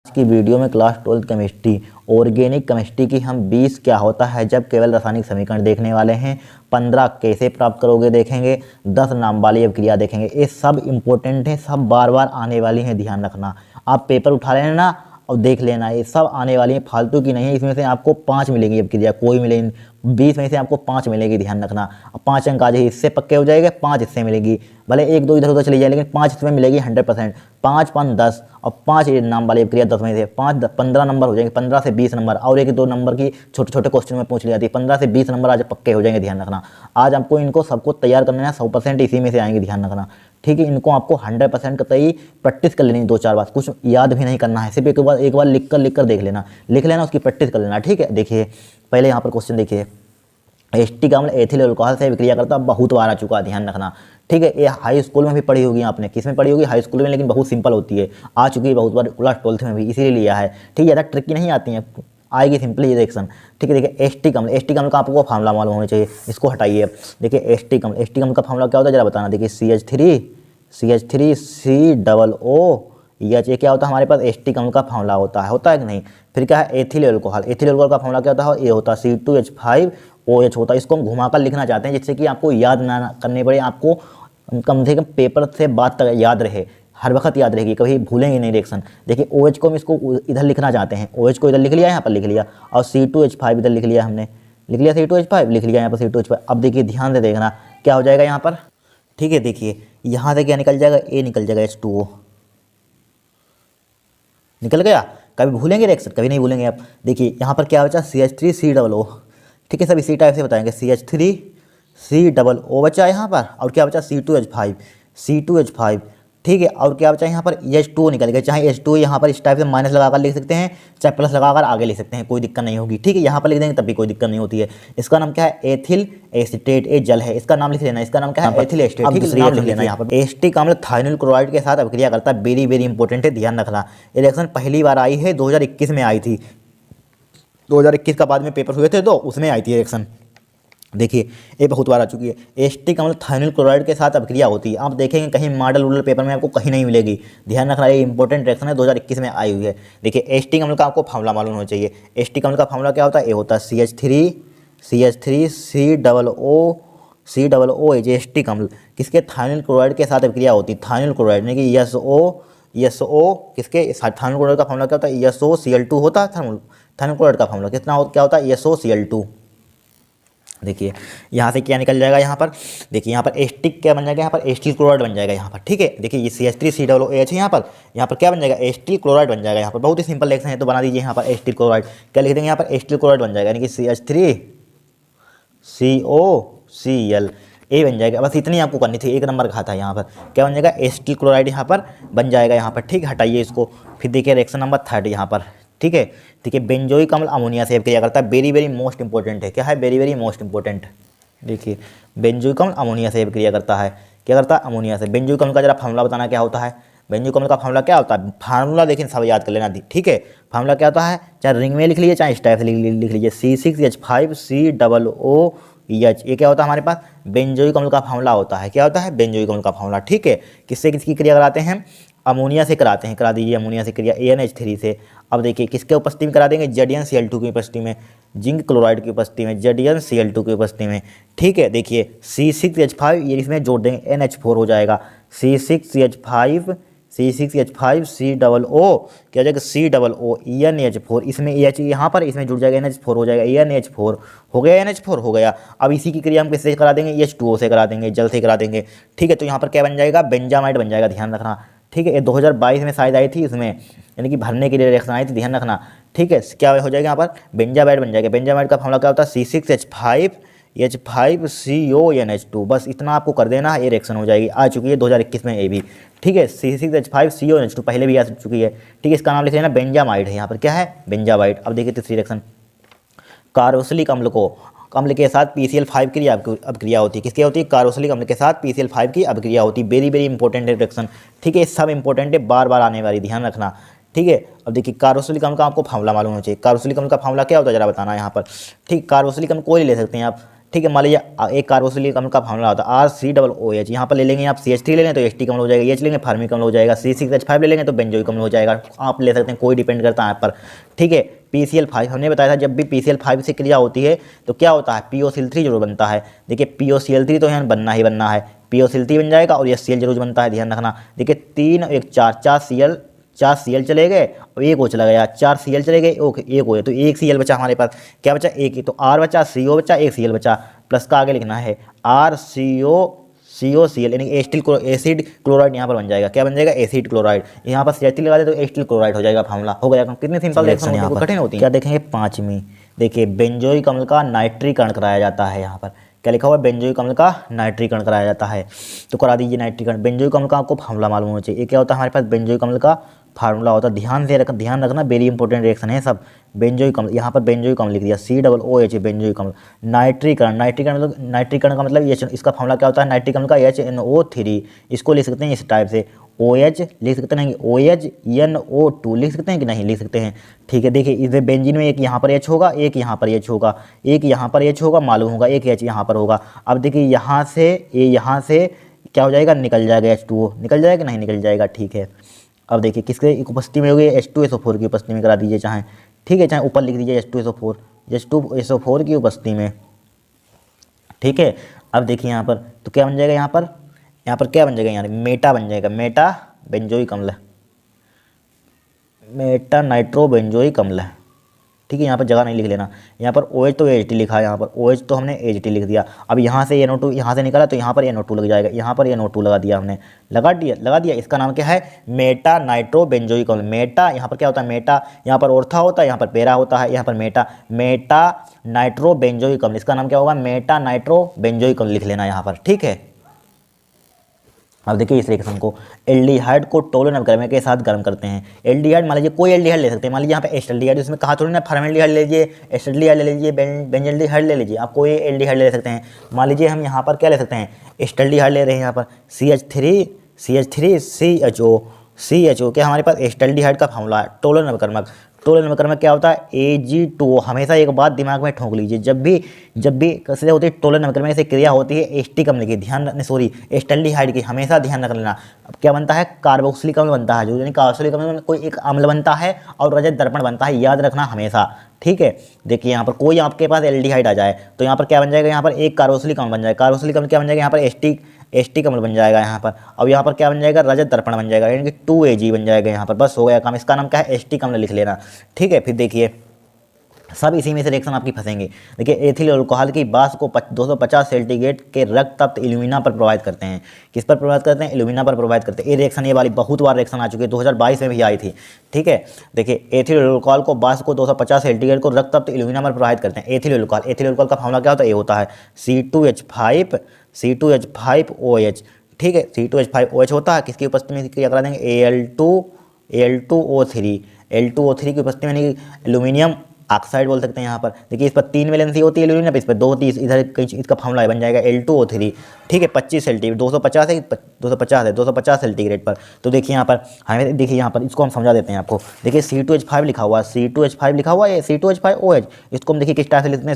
की वीडियो में class 12 chemistry organic chemistry की हम 20 क्या होता है जब केवल रासायनिक समीकरण देखने वाले हैं, 15 कैसे प्राप्त करोगे देखेंगे, 10 नाम वाली अभिक्रिया देखेंगे। ये सब इंपॉर्टेंट है, सब बार बार आने वाली हैं, ध्यान रखना। आप पेपर उठा लेना और देख लेना, ये सब आने वाली है, फालतू की नहीं है। इसमें से आपको 5 मिलेगी अभिक्रिया, कोई मिलेगी 20 में से आपको 5 मिलेगी, ध्यान रखना। अब 5 अंक आज इससे पक्के हो जाएंगे, 5 इससे मिलेगी, भले 1-2 इधर उधर चली जाए, लेकिन 5 इसमें मिलेगी 100%। 5 5 10 और 5 ये नाम वाली अभिक्रिया 10 में से 5 15 नंबर हो जाएंगे, 15 से 20 नंबर, और 1-2 नंबर की छोटे छोटे क्वेश्चन में पूछ ली जाती है। 15 से 20 नंबर आज पक्के हो जाएंगे, ध्यान रखना। आज आपको इनको सबको तैयार करना है, 100% इसी में से आएंगे, ध्यान रखना, ठीक है। इनको आपको 100% कतई प्रैक्टिस कर लेनी 2-4 बार, कुछ याद भी नहीं करना है, सिर्फ एक बार लिख कर देख लेना, उसकी प्रैक्टिस कर लेना, ठीक है। देखिए पहले यहाँ पर क्वेश्चन देखिए, एस्टिक अम्ल एथिल अल्कोहल से विक्रिया करता, बहुत बार आ चुका है, ध्यान रखना, ठीक है। ये हाई स्कूल में भी पढ़ी होगी आपने, किस में पढ़ी होगी, हाई स्कूल में, लेकिन बहुत सिंपल होती है, आ चुकी है बहुत बार, क्लास 12th में भी, इसीलिए लिया है, ठीक है। ज़्यादा ट्रिकी नहीं आती है, आएगी सिंपली रिएक्शन, ठीक है। देखिए एस्टिक अम्ल का आपको फार्मूला मालूम होना चाहिए, इसको हटाइए। देखिए एस्टिक अम्ल का फार्मूला क्या होता है जरा बताना। देखिए CH3COOH, ये क्या होता है हमारे पास, एस्टिक अम्ल का फार्मूला होता है कि नहीं। फिर क्या है, एथिल अल्कोहल का फार्मूला क्या होता है, ये होता है C2H5OH होता है। इसको हम घुमाकर लिखना चाहते हैं जिससे कि आपको याद ना करने पड़े, आपको कम से कम पेपर से बात तक याद रहे, हर वक्त याद रहेगी, कभी भूलेंगे नहीं रिएक्शन। देखिए OH को हम इसको इधर लिखना चाहते हैं, OH को इधर लिख लिया, यहाँ पर लिख लिया, और C2H5 इधर लिख लिया, हमने लिख लिया C2H5, लिख लिया यहाँ पर C2H5। अब देखिए ध्यान से देखना क्या हो जाएगा यहाँ पर, ठीक है। देखिए यहाँ से क्या निकल जाएगा, A निकल जाएगा, H2O निकल गया। कभी भूलेंगे रिएक्शन, कभी नहीं भूलेंगे आप। देखिए यहाँ पर क्या बचा, CH3COO, ठीक है। सब इसी टाइप से बताएंगे, CH3COO बचा यहाँ पर, और क्या बचा C2H5, ठीक है। और क्या बचा यहाँ पर, H2O निकल गया। चाहे H2O यहाँ पर इस टाइप से माइनस लगाकर लिख सकते हैं, चाहे प्लस लगाकर आगे लिख सकते हैं, कोई दिक्कत नहीं होगी, ठीक है। यहाँ पर लिख देंगे तब भी कोई दिक्कत नहीं होती है। इसका नाम क्या है, एथिल एसीटेट, ये जल है, इसका नाम लिख लेना, इसका नाम क्या है, एथिल एसीटेट, ठीक है, नाम लिख लेना यहाँ पर। एस्टिक अम्ल थाइनिल क्लोराइड के साथ अभिक्रिया करता है, वेरी इंपॉर्टेंट है, ध्यान रखना। ये रिएक्शन पहली बार आई है 2021 में आई थी, 2021 का बाद में पेपर हुए थे तो उसमें आई थी रिएक्शन। देखिए ये बहुत बार आ चुकी है। एस्टिक अम्ल थाइनिल क्लोराइड के साथ अभिक्रिया होती है, आप देखेंगे कहीं मॉडल पेपर में आपको कहीं नहीं मिलेगी, ध्यान रखना, ये इंपॉर्टेंट रिएक्शन है, 2021 में आई हुई है। देखिए एस्टिक अम्ल का आपको फार्मूला मालूम होना चाहिए। एस्टिक अम्ल का फार्मूला क्या होता है, ये होता है CH3COOH, एस्टिक अम्ल किसके, थाइनिल क्लोराइड के साथ अभिक्रिया होती है। थाइनिल क्लोराइड यानी कि SO किसके, थाइनिल क्लोराइड का फार्मूला क्या होता है, SOCl2 होता है। थाइनिल क्लोराइड का फार्मूला क्या होता है, SOCl2। देखिए यहाँ से क्या निकल जाएगा, यहाँ पर देखिए, यहाँ पर एस्टिक क्या बन जाएगा, यहाँ पर एस्टिल क्लोराइड बन जाएगा यहाँ पर, ठीक है। देखिए ये CH3COOH है, यहाँ पर क्या बन जाएगा, एस्टिल क्लोराइड बन जाएगा। यहाँ पर बहुत ही सिंपल रिएक्शन है, तो बना दीजिए यहाँ पर एस्टिल क्लोराइड, क्या लिख देंगे यहाँ पर, एस्टिल क्लोराइड बन जाएगा, यानी कि CH3COCl ये बन जाएगा। बस इतनी आपको करनी थी, 1 नंबर का था। यहाँ पर क्या बन जाएगा, एस्टिल क्लोराइड यहाँ पर बन जाएगा, यहाँ पर, ठीक है। हटाइए इसको। फिर देखिए रिएक्शन नंबर 3 यहाँ पर, ठीक है। देखिए बेंजोइक अम्ल अमोनिया से अभिक्रिया करता है, वेरी मोस्ट इंपॉर्टेंट है, क्या है, वेरी मोस्ट इंपॉर्टेंट। देखिए बेंजोइक अम्ल अमोनिया से अभिक्रिया करता है, क्या करता है, अमोनिया से। बेंजोइक अम्ल का जरा फार्मूला बताना क्या होता है, बेंजोइक अम्ल का फार्मूला क्या होता है, फार्मूला देखिए सब याद कर लेना, ठीक है। फार्मूला क्या होता है, चाहे रिंग में लिख लीजिए, चाहे इस टाइप से लिख लीजिए, C6H5COOH, ये क्या होता है हमारे पास, बेंजोइक अम्ल का फार्मूला होता है, क्या होता है, बेंजोइक अम्ल का फार्मूला, ठीक है। किससे किसकी क्रिया कराते हैं, अमोनिया से कराते हैं, करा दीजिए अमोनिया से क्रिया, ANH3 से। अब देखिए किसके उपस्थिति में करा देंगे, ZnCl2 की उपस्थिति में, जिंक क्लोराइड की उपस्थिति में, ZnCl2 की उपस्थिति में, ठीक है। देखिए C6H5 ये इसमें जोड़ देंगे, NH4 हो जाएगा, C6H5COO क्या हो जाएगा, COO EnH4, इसमें EH यहाँ पर इसमें जुड़ जाएगा, NH4 हो जाएगा, EnH4 हो गया, NH4 हो गया। अब इसी की क्रिया हम किससे करा देंगे, H2O से करा देंगे, जल से करा देंगे, ठीक है। तो यहाँ पर क्या बन जाएगा, बेंजामाइड बन जाएगा, ध्यान रखना, ठीक है। ये 2022 में शायद आई थी, इसमें यानी कि भरने के लिए रिएक्शन आई थी, ध्यान रखना, ठीक है। क्या हो जाएगा यहाँ पर, बेंजामाइड बन जाएगा। बेंजामाइड का फार्मूला क्या होता है, C6H5ONH2, बस इतना आपको कर देना है, ये रिएक्शन हो जाएगी। आ चुकी है 2021 में ये भी, ठीक है। C6H5CONH2 पहले भी आ चुकी है, ठीक है। इसका नाम लिख लेना, बेंजामाइड है, यहाँ पर क्या है, बेंजामाइड। अब देखिए तीसरी रिएक्शन, कार्बोक्सिलिक अम्ल के साथ PCl5 की अभिक्रिया होती है, किसकी होती है, कार्बोक्सिलिक अम्ल के साथ PCl5 की अभिक्रिया होती है, वेरी इंपॉर्टेंट रिएक्शन, ठीक है। सब इंपॉर्टेंट है, बार आने वाली, ध्यान रखना, ठीक है। अब देखिए कार्बोक्सिलिक अम्ल का आपको फार्मूला मालूम होना चाहिए। कार्बोक्सिलिक अम्ल का फार्मूला क्या होता है जरा बताना यहाँ पर, ठीक। कार्बोक्सिलिक अम्ल कोई ले सकते हैं आप, ठीक है। मान लीजिए एक कार्बोक्सिलिक अम्ल का फार्मूला होता है RCOOH, यहाँ पर ले लेंगे आप CH3 ले लें तो एस्टिक अम्ल हो जाएगा, H लेंगे फार्मिक अम्ल हो जाएगा, C6H5 ले लेंगे तो बेंजोइक अम्ल हो जाएगा। आप ले सकते हैं, कोई डिपेंड करता है आप पर, ठीक है। PCl5 हमने बताया था, जब भी PCl5 से क्रिया होती है तो क्या होता है, POCl3 जरूर बनता है। देखिए POCl3 तो यहाँ बनना ही बनना है, POCl3 बन जाएगा और ये Cl जरूर बनता है, ध्यान रखना। देखिए 3 और 1 4, 4 Cl चले गए और एक O चला गया, 4 Cl चले गए, एक O है तो एक Cl बचा हमारे पास। क्या बचा, एक ही, तो R बचा, CO बचा, एक Cl बचा, प्लस का आगे लिखना है RCOCl, यानी एसिड क्लोराइड यहाँ पर बन जाएगा। क्या बन जाएगा, एसिड क्लोराइड। यहाँ पर CH3 लगा दे तो एसिड क्लोराइड हो जाएगा फार्मूला, हो गया। कितनी सिंपल रिएक्शन यहाँ पर, कठिन होती है। क्या देखेंगे 5वीं, देखिए बेंजोइक अम्ल का नाइट्रीकरण कराया जाता है। यहाँ पर क्या लिखा हुआ है, बेंजोइक अम्ल का नाइट्रीकरण कराया जाता है, तो करा दीजिए नाइट्रीकरण। बेंजोइक अम्ल का आपको फार्मूला मालूम होना चाहिए। ये क्या होता है हमारे पास, बेंजोइक अम्ल का फार्मूला होता है, ध्यान रखना, वेरी इंपॉर्टेंट रिएक्शन है सब। बेंजोइक अम्ल, यहाँ पर बेंजोइक अम्ल लिख दिया, COOH बेंजोइक अम्ल। नाइट्रीकरण का मतलब ये, इसका फार्मूला क्या होता है नाइट्रिक अम्ल का, HNO3। इसको लिख सकते हैं इस टाइप से, OH लिख सकते हैं, OHNO2 लिख सकते हैं कि नहीं लिख सकते हैं, ठीक है। देखिए इस बेंजीन में एक यहाँ पर H होगा, एक यहाँ पर H होगा, एक यहाँ पर H होगा मालूम होगा, एक H यहाँ पर होगा। अब देखिए यहाँ से क्या हो जाएगा, निकल जाएगा H2O, निकल जाएगा कि नहीं निकल जाएगा, ठीक है। अब देखिए किसके उपस्थिति में होगी, H2SO4 की उपस्थिति में करा दीजिए चाहे, ठीक है, चाहे ऊपर लिख दीजिए H2SO4 की उपस्थिति में, ठीक है। अब देखिए यहाँ पर तो क्या बन जाएगा, यहाँ पर क्या बन जाएगा, यहाँ मेटा बन जाएगा, मेटा बेंजोइक अम्ल, मेटा नाइट्रो बेंजोइक अम्ल, ठीक है। यहाँ पर जगह नहीं लिख लेना, यहाँ पर OH तो HT लिखा है, यहाँ पर OH तो हमने HT लिख दिया। अब यहाँ से NO2 यहाँ से निकला तो यहाँ पर NO2 लग जाएगा, यहाँ पर NO2 लगा दिया हमने, लगा दिया। इसका नाम क्या है, मेटा नाइट्रो बेंजोइक अम्ल। मेटा यहाँ पर क्या होता है, मेटा यहाँ पर ओर्था होता है, यहाँ पर पेरा होता है, यहाँ पर मेटा नाइट्रो बेंजोइक अम्ल, इसका नाम क्या होगा, मेटा नाइट्रो बेंजोइक अम्ल लिख लेना यहाँ पर, ठीक है। अब देखिए इस रिएक्शन को, एल्डिहाइड को टोलन अपक्रमण के साथ गर्म करते हैं। एल्डिहाइड मान लीजिए कोई एल्डिहाइड ले सकते हैं, मान लीजिए यहाँ पे एस्टल्डिहाइड, इसमें कहा थोड़ी ना फॉर्मेल्डिहाइड ले लीजिए, एस्टल्डिहाइड ले लीजिए, बेंजल्डिहाइड ले लीजिए, आप कोई एल्डिहाइड ले सकते हैं। मान लीजिए हम यहाँ पर क्या ले सकते हैं, एस्टल्डिहाइड ले रहे हैं, यहाँ पर CH3CHO क्या हमारे पास एस्टल्डिहाइड का फार्मूला है, टोलन अपक्रमक। टोलन अपक्रमक क्या होता है, Ag2O। हमेशा एक बात दिमाग में ठोक लीजिए, जब भी कैसे होती है टोलन अपक्रमक से क्रिया होती है एस्टिक अम्ल की, एस्टल्डिहाइड की, हमेशा ध्यान रख लेना। अब क्या बनता है, कार्बोक्सिलिक अम्ल बनता है, जो यानी कार्बोक्सिलिक अम्ल में कोई एक अम्ल बनता है और रजत दर्पण बनता है, याद रखना हमेशा, ठीक है। देखिए यहाँ पर कोई आपके पास एल्डिहाइड आ जाए तो यहाँ पर क्या बन जाएगा, यहाँ पर एक कार्बोक्सिलिक अम्ल बन जाएगा, कार्बोक्सिलिक अम्ल क्या बन जाएगा, यहाँ पर एस्टिक अम्ल बन जाएगा यहाँ पर। अब यहाँ पर क्या बन जाएगा, रजत दर्पण बन जाएगा, यानी कि 2Ag बन जाएगा यहाँ पर, बस हो गया काम। इसका नाम क्या है, एस्टिक अम्ल लिख लेना, ठीक है। फिर देखिए सब इसी में से रिएक्शन आपकी फंसेंगे। देखिए एथिल अल्कोहल की बास को 250 सेंटीग्रेड के रक्त एल्यूमिना पर प्रभावित करते हैं। किस पर प्रभावित करते हैं, एल्यूमिना पर प्रभावित करते हैं। ये रिएक्शन, ये वाली बहुत बार रिएक्शन आ चुकी है, 2022 में भी आई थी, ठीक है। देखिए एथिल अल्कोहल को बास को 250 सेंटीग्रेड को रक्त एल्यूमिना पर प्रभावित करते हैं। एथिल अल्कोहल का फार्मूला क्या होता है, ये होता है C2H5OH, ठीक है, C2H5OH होता है, किसकी उपस्थिति में क्रिया करा देंगे, Al2O3 की उपस्थिति में एल्यूमिनियम ऑक्साइड बोल सकते हैं यहाँ पर। देखिए इस पर 3 वैलेंसी होती है एल्यूमिनियम, इस पर 2 होती है, इधर कहीं इसका फार्मूला बन जाएगा Al2O3, ठीक है। 25 सेंटीग्रेड, 250 सेंटीग्रेड पर। तो देखिए यहाँ पर हमें, देखिए यहाँ पर इसको हम समझा देते हैं आपको। देखिए C2H5 लिखा हुआ है, C2H5 इसको हम देखिए किस टाइप से लिखते हैं,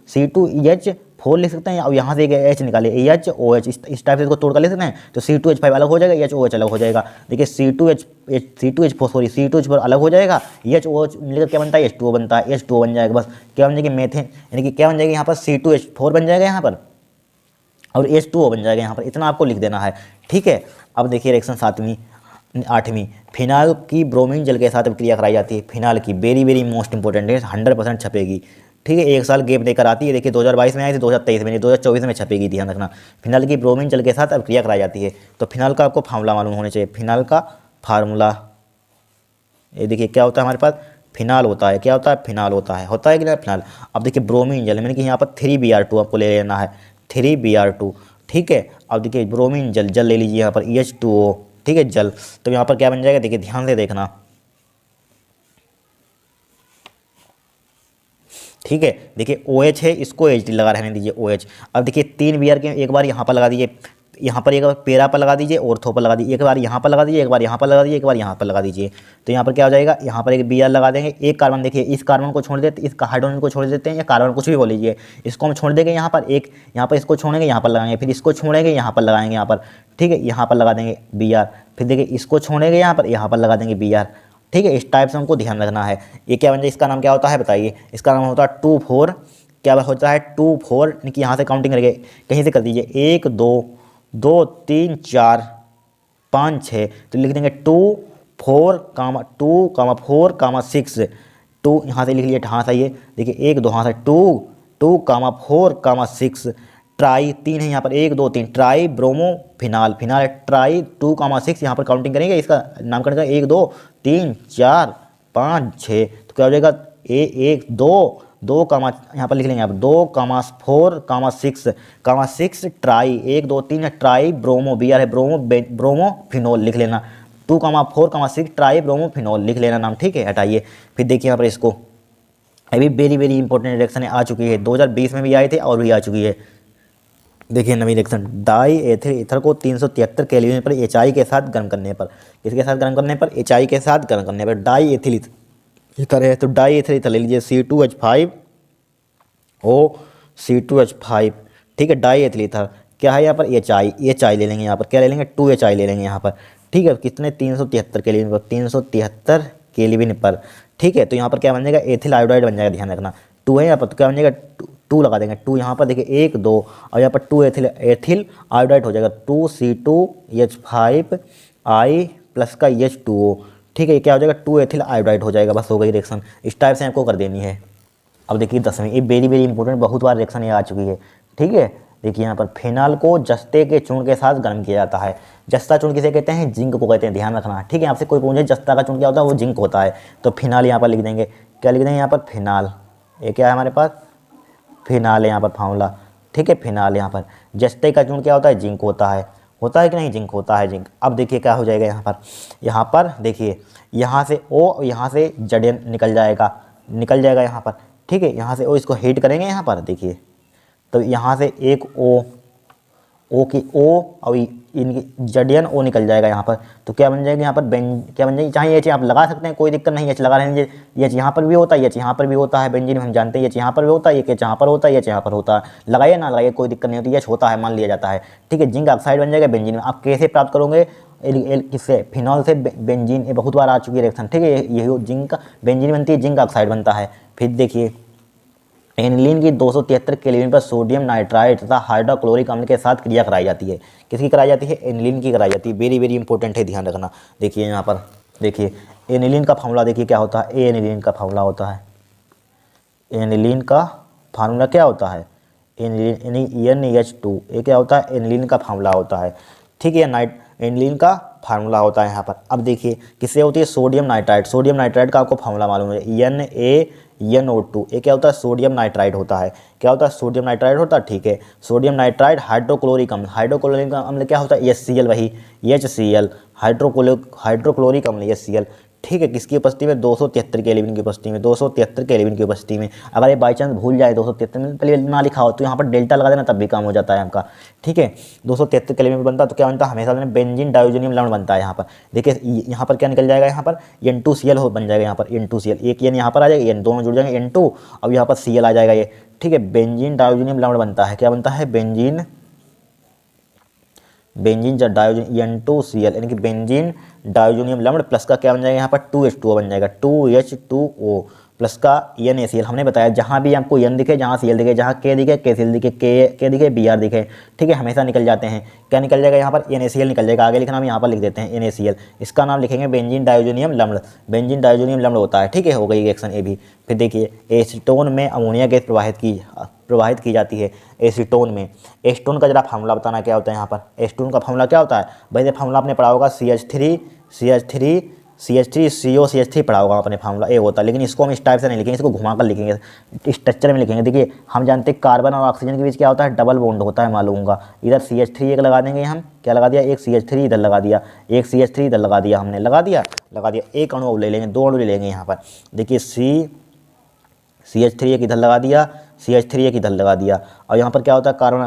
C2H4 लिख सकते हैं, और यहाँ से एक H निकाले HOH, इस टाइप से इसको तोड़ कर लिख सकते हैं, तो C2H5 अलग हो जाएगा, HOH अलग हो जाएगा। देखिए C2H4 अलग हो जाएगा, HOH मिलकर क्या बनता है, H2O बनता है, H2O बन जाएगा, बस क्या बन जाएगी, मेथेन, यानी कि क्या बन जाएगी यहाँ पर, C2H4 बन जाएगा यहाँ पर और H2O बन जाएगा यहाँ पर, इतना आपको लिख देना है, ठीक है। अब देखिए रिएक्शन 8वीं, फिनाल की ब्रोमीन जल के साथ क्रिया कराई जाती है। फिनाल की वेरी मोस्ट इंपॉर्टेंट है, 100% छपेगी, ठीक है। एक साल गैप देकर आती है, देखिए 2022 में आई थी, 2023 में नहीं, 2024 में छपेगी, ध्यान रखना। फिनाल की ब्रोमीन जल के साथ अब क्रिया कराई जाती है, तो फिनाल का आपको फार्मूला मालूम होना चाहिए। फिनाल का फार्मूला ये देखिए क्या होता है हमारे पास, फिनाल होता है, क्या होता है, फिनाल होता है कि नहीं फिनाल। अब देखिए ब्रोमीन जल, यानी कि यहाँ पर 3Br2 आपको ले लेना है, 3Br2, ठीक है। अब देखिए ब्रोमीन जल ले लीजिए यहाँ पर H2O, ठीक है, जल। तो यहाँ पर क्या बन जाएगा, देखिए ध्यान से देखना, ठीक है। देखिए OH है, इसको HT लगा रहने दीजिए OH। अब देखिए 3 Br के एक बार यहाँ पर लगा दीजिए, यहाँ पर एक बार पेरा पर लगा दीजिए, ऑर्थो पर लगा दीजिए, एक बार यहाँ पर लगा दीजिए, एक बार यहाँ पर लगा दीजिए, एक बार यहाँ पर लगा दीजिए। तो यहाँ पर क्या हो जाएगा, यहाँ पर एक Br लगा देंगे। एक कार्बन देखिए, इस कार्बन को छोड़ देते, इस हाइड्रोजन को छोड़ देते हैं, या कार्बन कुछ भी बोल लीजिए, इसको हम छोड़ देंगे यहाँ पर, एक यहाँ पर इसको छोड़ेंगे, यहाँ पर लगाएंगे, फिर इसको छोड़ेंगे, यहाँ पर लगाएंगे, यहाँ पर ठीक है, यहाँ पर लगा देंगे Br, फिर देखिए इसको छोड़ेंगे यहाँ पर लगा देंगे Br। ठीक है, इस टाइप से हमको ध्यान रखना है। ये क्या बन जाए, इसका नाम क्या होता है बताइए, इसका नाम होता है 2 4, क्या होता है 2 4, यानी कि यहाँ से काउंटिंग करके कहीं से कर दीजिए, 1 2 2 3 4 5 6, तो लिख देंगे 2 4 4 6, 2 यहाँ से लिख लिए, हाँ सही है, देखिए 1 2 हाँ से 2 2 4 6, ट्राई 3 है यहाँ पर, 1 2 3, tribromophenol, phenol tri 2 6, यहाँ पर काउंटिंग करेंगे, इसका नामकरण करेंगे 1 2 3 4 5 6, तो क्या हो जाएगा 1 2 2 यहाँ पर लिख लेंगे आप 2 4 6 ट्राई 1 2 3 ट्राई ब्रोमो, Br है ब्रोमो फिनोल लिख लेना, 2 4 6 ट्राई ब्रोमो फिनोल लिख लेना नाम। ठीक है, हटाइए। फिर देखिए यहाँ पर इसको, अभी वेरी इंपॉर्टेंट रिएक्शन आ चुकी है, 2020 में भी आए थे और भी आ चुकी है। देखिए नवी रिएक्शन, डाई एथिल ईथर को 373 केल्विन पर HI के साथ गर्म करने पर, किसके साथ गर्म करने पर, HI के साथ गर्म करने पर, डाई एथिल ईथर है, तो डाई एथिल ईथर ले लीजिए, C2H5O C2H5, ठीक है, डाई एथिल ईथर क्या है यहाँ पर, HI ले लेंगे, यहाँ पर क्या ले लेंगे, 2HI ले लेंगे यहाँ पर। ठीक है, कितने 373 केल्विन पर, 373 केल्विन पर। ठीक है, तो यहाँ पर क्या बन जाएगा, एथिल आयोडाइड बन जाएगा, ध्यान रखना 2 है यहाँ पर, तो क्या बन जाएगा 2 लगा देंगे, 2 यहाँ पर देखिए 1 2, और यहाँ पर 2 एथिल आयोडाइड हो जाएगा, 2 C2H5I प्लस का H2O। ठीक है, ये क्या हो जाएगा, 2 एथिल आयोडाइड हो जाएगा, बस हो गई रिएक्शन। इस टाइप से आपको कर देनी है। अब देखिए 10वीं, ये वेरी इंपॉर्टेंट, बहुत बार रिएक्शन ये आ चुकी है। ठीक है, देखिए यहाँ पर फिनाल को जस्ते के चूर्ण के साथ गर्म किया जाता है। जस्ता चूर्ण किसे कहते हैं, जिंक को कहते हैं, ध्यान रखना। ठीक है, आपसे कोई पूछे जस्ता का चूर्ण क्या होता है, वो जिंक होता है। तो फिनाल यहाँ पर लिख देंगे, क्या लिख देंगे यहाँ पर, फिनाल। ये क्या है हमारे पास, फिनाल है यहाँ पर फॉर्मूला। ठीक है, फिनाल यहाँ पर, जस्ते का चूर्ण क्या होता है, जिंक होता है कि नहीं, जिंक होता है, जिंक। अब देखिए क्या हो जाएगा यहाँ पर देखिए, यहाँ से O और यहाँ से Zn निकल जाएगा यहाँ पर। ठीक है, यहाँ से O, इसको हीट करेंगे यहाँ पर, देखिए तो यहाँ से एक O की O और इनकी Zn O निकल जाएगा यहाँ पर। तो क्या बन जाएगा यहाँ पर, क्या बन जाएगी, चाहे ये आप लगा सकते हैं, कोई दिक्कत नहीं है, लगा रहे हैं। ये यहाँ पर भी होता है, ये यहाँ पर भी होता है, बेंजीन हम जानते हैं, ये यहाँ पर भी होता है, ये यहाँ पर होता है, ये यहाँ पर होता है, लगाइए ना लगाइए कोई दिक्कत नहीं होती, ये होता है, मान लिया जाता है। ठीक है, जिंक ऑक्साइड बन जाएगा बेंजीन में। आप कैसे प्राप्त करोगे, किससे, फिनॉल से बेंजीन, ये बहुत बार आ चुकी है रिएक्शन। ठीक है, यही जिंक बेंजीन बनती है, जिंक ऑक्साइड बनता है। फिर देखिए एनिलीन की 273 केल्विन पर सोडियम नाइट्राइड तथा हाइड्रोक्लोरिक अम्ल के साथ क्रिया कराई जाती है। किसकी कराई जाती है, एनिलीन की कराई जाती है। वेरी इंपॉर्टेंट है, ध्यान रखना। देखिए यहाँ पर देखिए एनिलीन का फार्मूला देखिए क्या होता है, एनिलीन का फार्मूला होता है, एनिलीन का फार्मूला क्या होता है, NH2, ये क्या होता है, एनिलीन का फार्मूला होता है। ठीक है, एनिलीन का फार्मूला होता है यहाँ पर। अब देखिए किससे होती है, सोडियम नाइट्राइड। सोडियम नाइट्राइड का आपको फार्मूला मालूम है, NaNO2, ये क्या होता है, सोडियम नाइट्राइड होता है। क्या होता है, सोडियम नाइट्राइड होता है। ठीक है, सोडियम नाइट्राइड हाइड्रोक्लोरिक अम्ल, हाइड्रोक्लोरिक अम्ल क्या होता है, HCl, वही HCl, हाइड्रोक्लोरिक अम्ल HCl। ठीक है, किसकी उपस्थिति में, 273 केल्विन की उपस्थिति में, 273 केल्विन की उपस्थिति में। अगर ये बाई चांस भूल जाए 273 में पहले ना लिखा हो, तो यहाँ पर डेल्टा लगा देना, तब भी काम हो जाता है आपका। ठीक है, 273 केल्विन में बनता है, तो क्या बनता है, हमेशा बेंजीन डायोजोनियम लवण बनता है। यहाँ पर देखिए, यहाँ पर क्या निकल जाएगा, यहाँ पर N2Cl बन जाएगा, यहाँ पर N2Cl, एक N यहाँ पर आ जाएगा, N दोनों जुड़ जाएंगे, N2, अब यहाँ पर Cl आ जाएगा ये। ठीक है, बेंजीन डायोजोनियम लवण बनता है, क्या बनता है, बेंजीन N2Cl, यानी कि बेंजीन डायोजोनियम लवण प्लस का क्या बन जाएगा, यहाँ पर 2H2O बन जाएगा, 2H2O प्लस का NaCl। हमने बताया जहाँ भी आपको N दिखे, जहाँ Cl दिखे, जहाँ K दिखे, KCl दिखे, K दिखे, Br दिखे, ठीक है, हमेशा निकल जाते हैं। क्या निकल जाएगा, यहाँ पर NaCl निकल जाएगा। आगे लिखना हम यहाँ पर लिख देते हैं NaCl, इसका नाम लिखेंगे बेंजीन डायोजोनियम लवण। बेंजीन डायोजोनियम लवण होता है। ठीक है, हो गई रिएक्शन ए भी। फिर देखिए एसीटोन में अमोनिया गैस प्रवाहित की जाती है। एसीटोन में, एसीटोन का जरा फार्मूला बताना क्या होता है। यहाँ पर एसीटोन का फार्मूला क्या होता है, वैसे फार्मूला आपने पढ़ा होगा, CH3CO पढ़ा होगा आपने, फार्मूला ए होता है। लेकिन इसको हम इस टाइप से नहीं लिखेंगे, इसको घुमाकर लिखेंगे, स्ट्रक्चर में लिखेंगे। देखिए हम जानते हैं कार्बन और ऑक्सीजन के बीच क्या होता है, डबल बॉन्ड होता है, मालूम होगा। इधर CH3 एक लगा देंगे हम, क्या लगा दिया, एक CH3 इधर लगा दिया, एक CH3 इधर लगा दिया, हमने लगा दिया। एक अणु ले लेंगे, 2 अणु ले लेंगे यहाँ पर। देखिए CH3 एक इधर लगा दिया, CH3 एक इधर लगा दिया। और यहाँ पर क्या होता है, कार्बन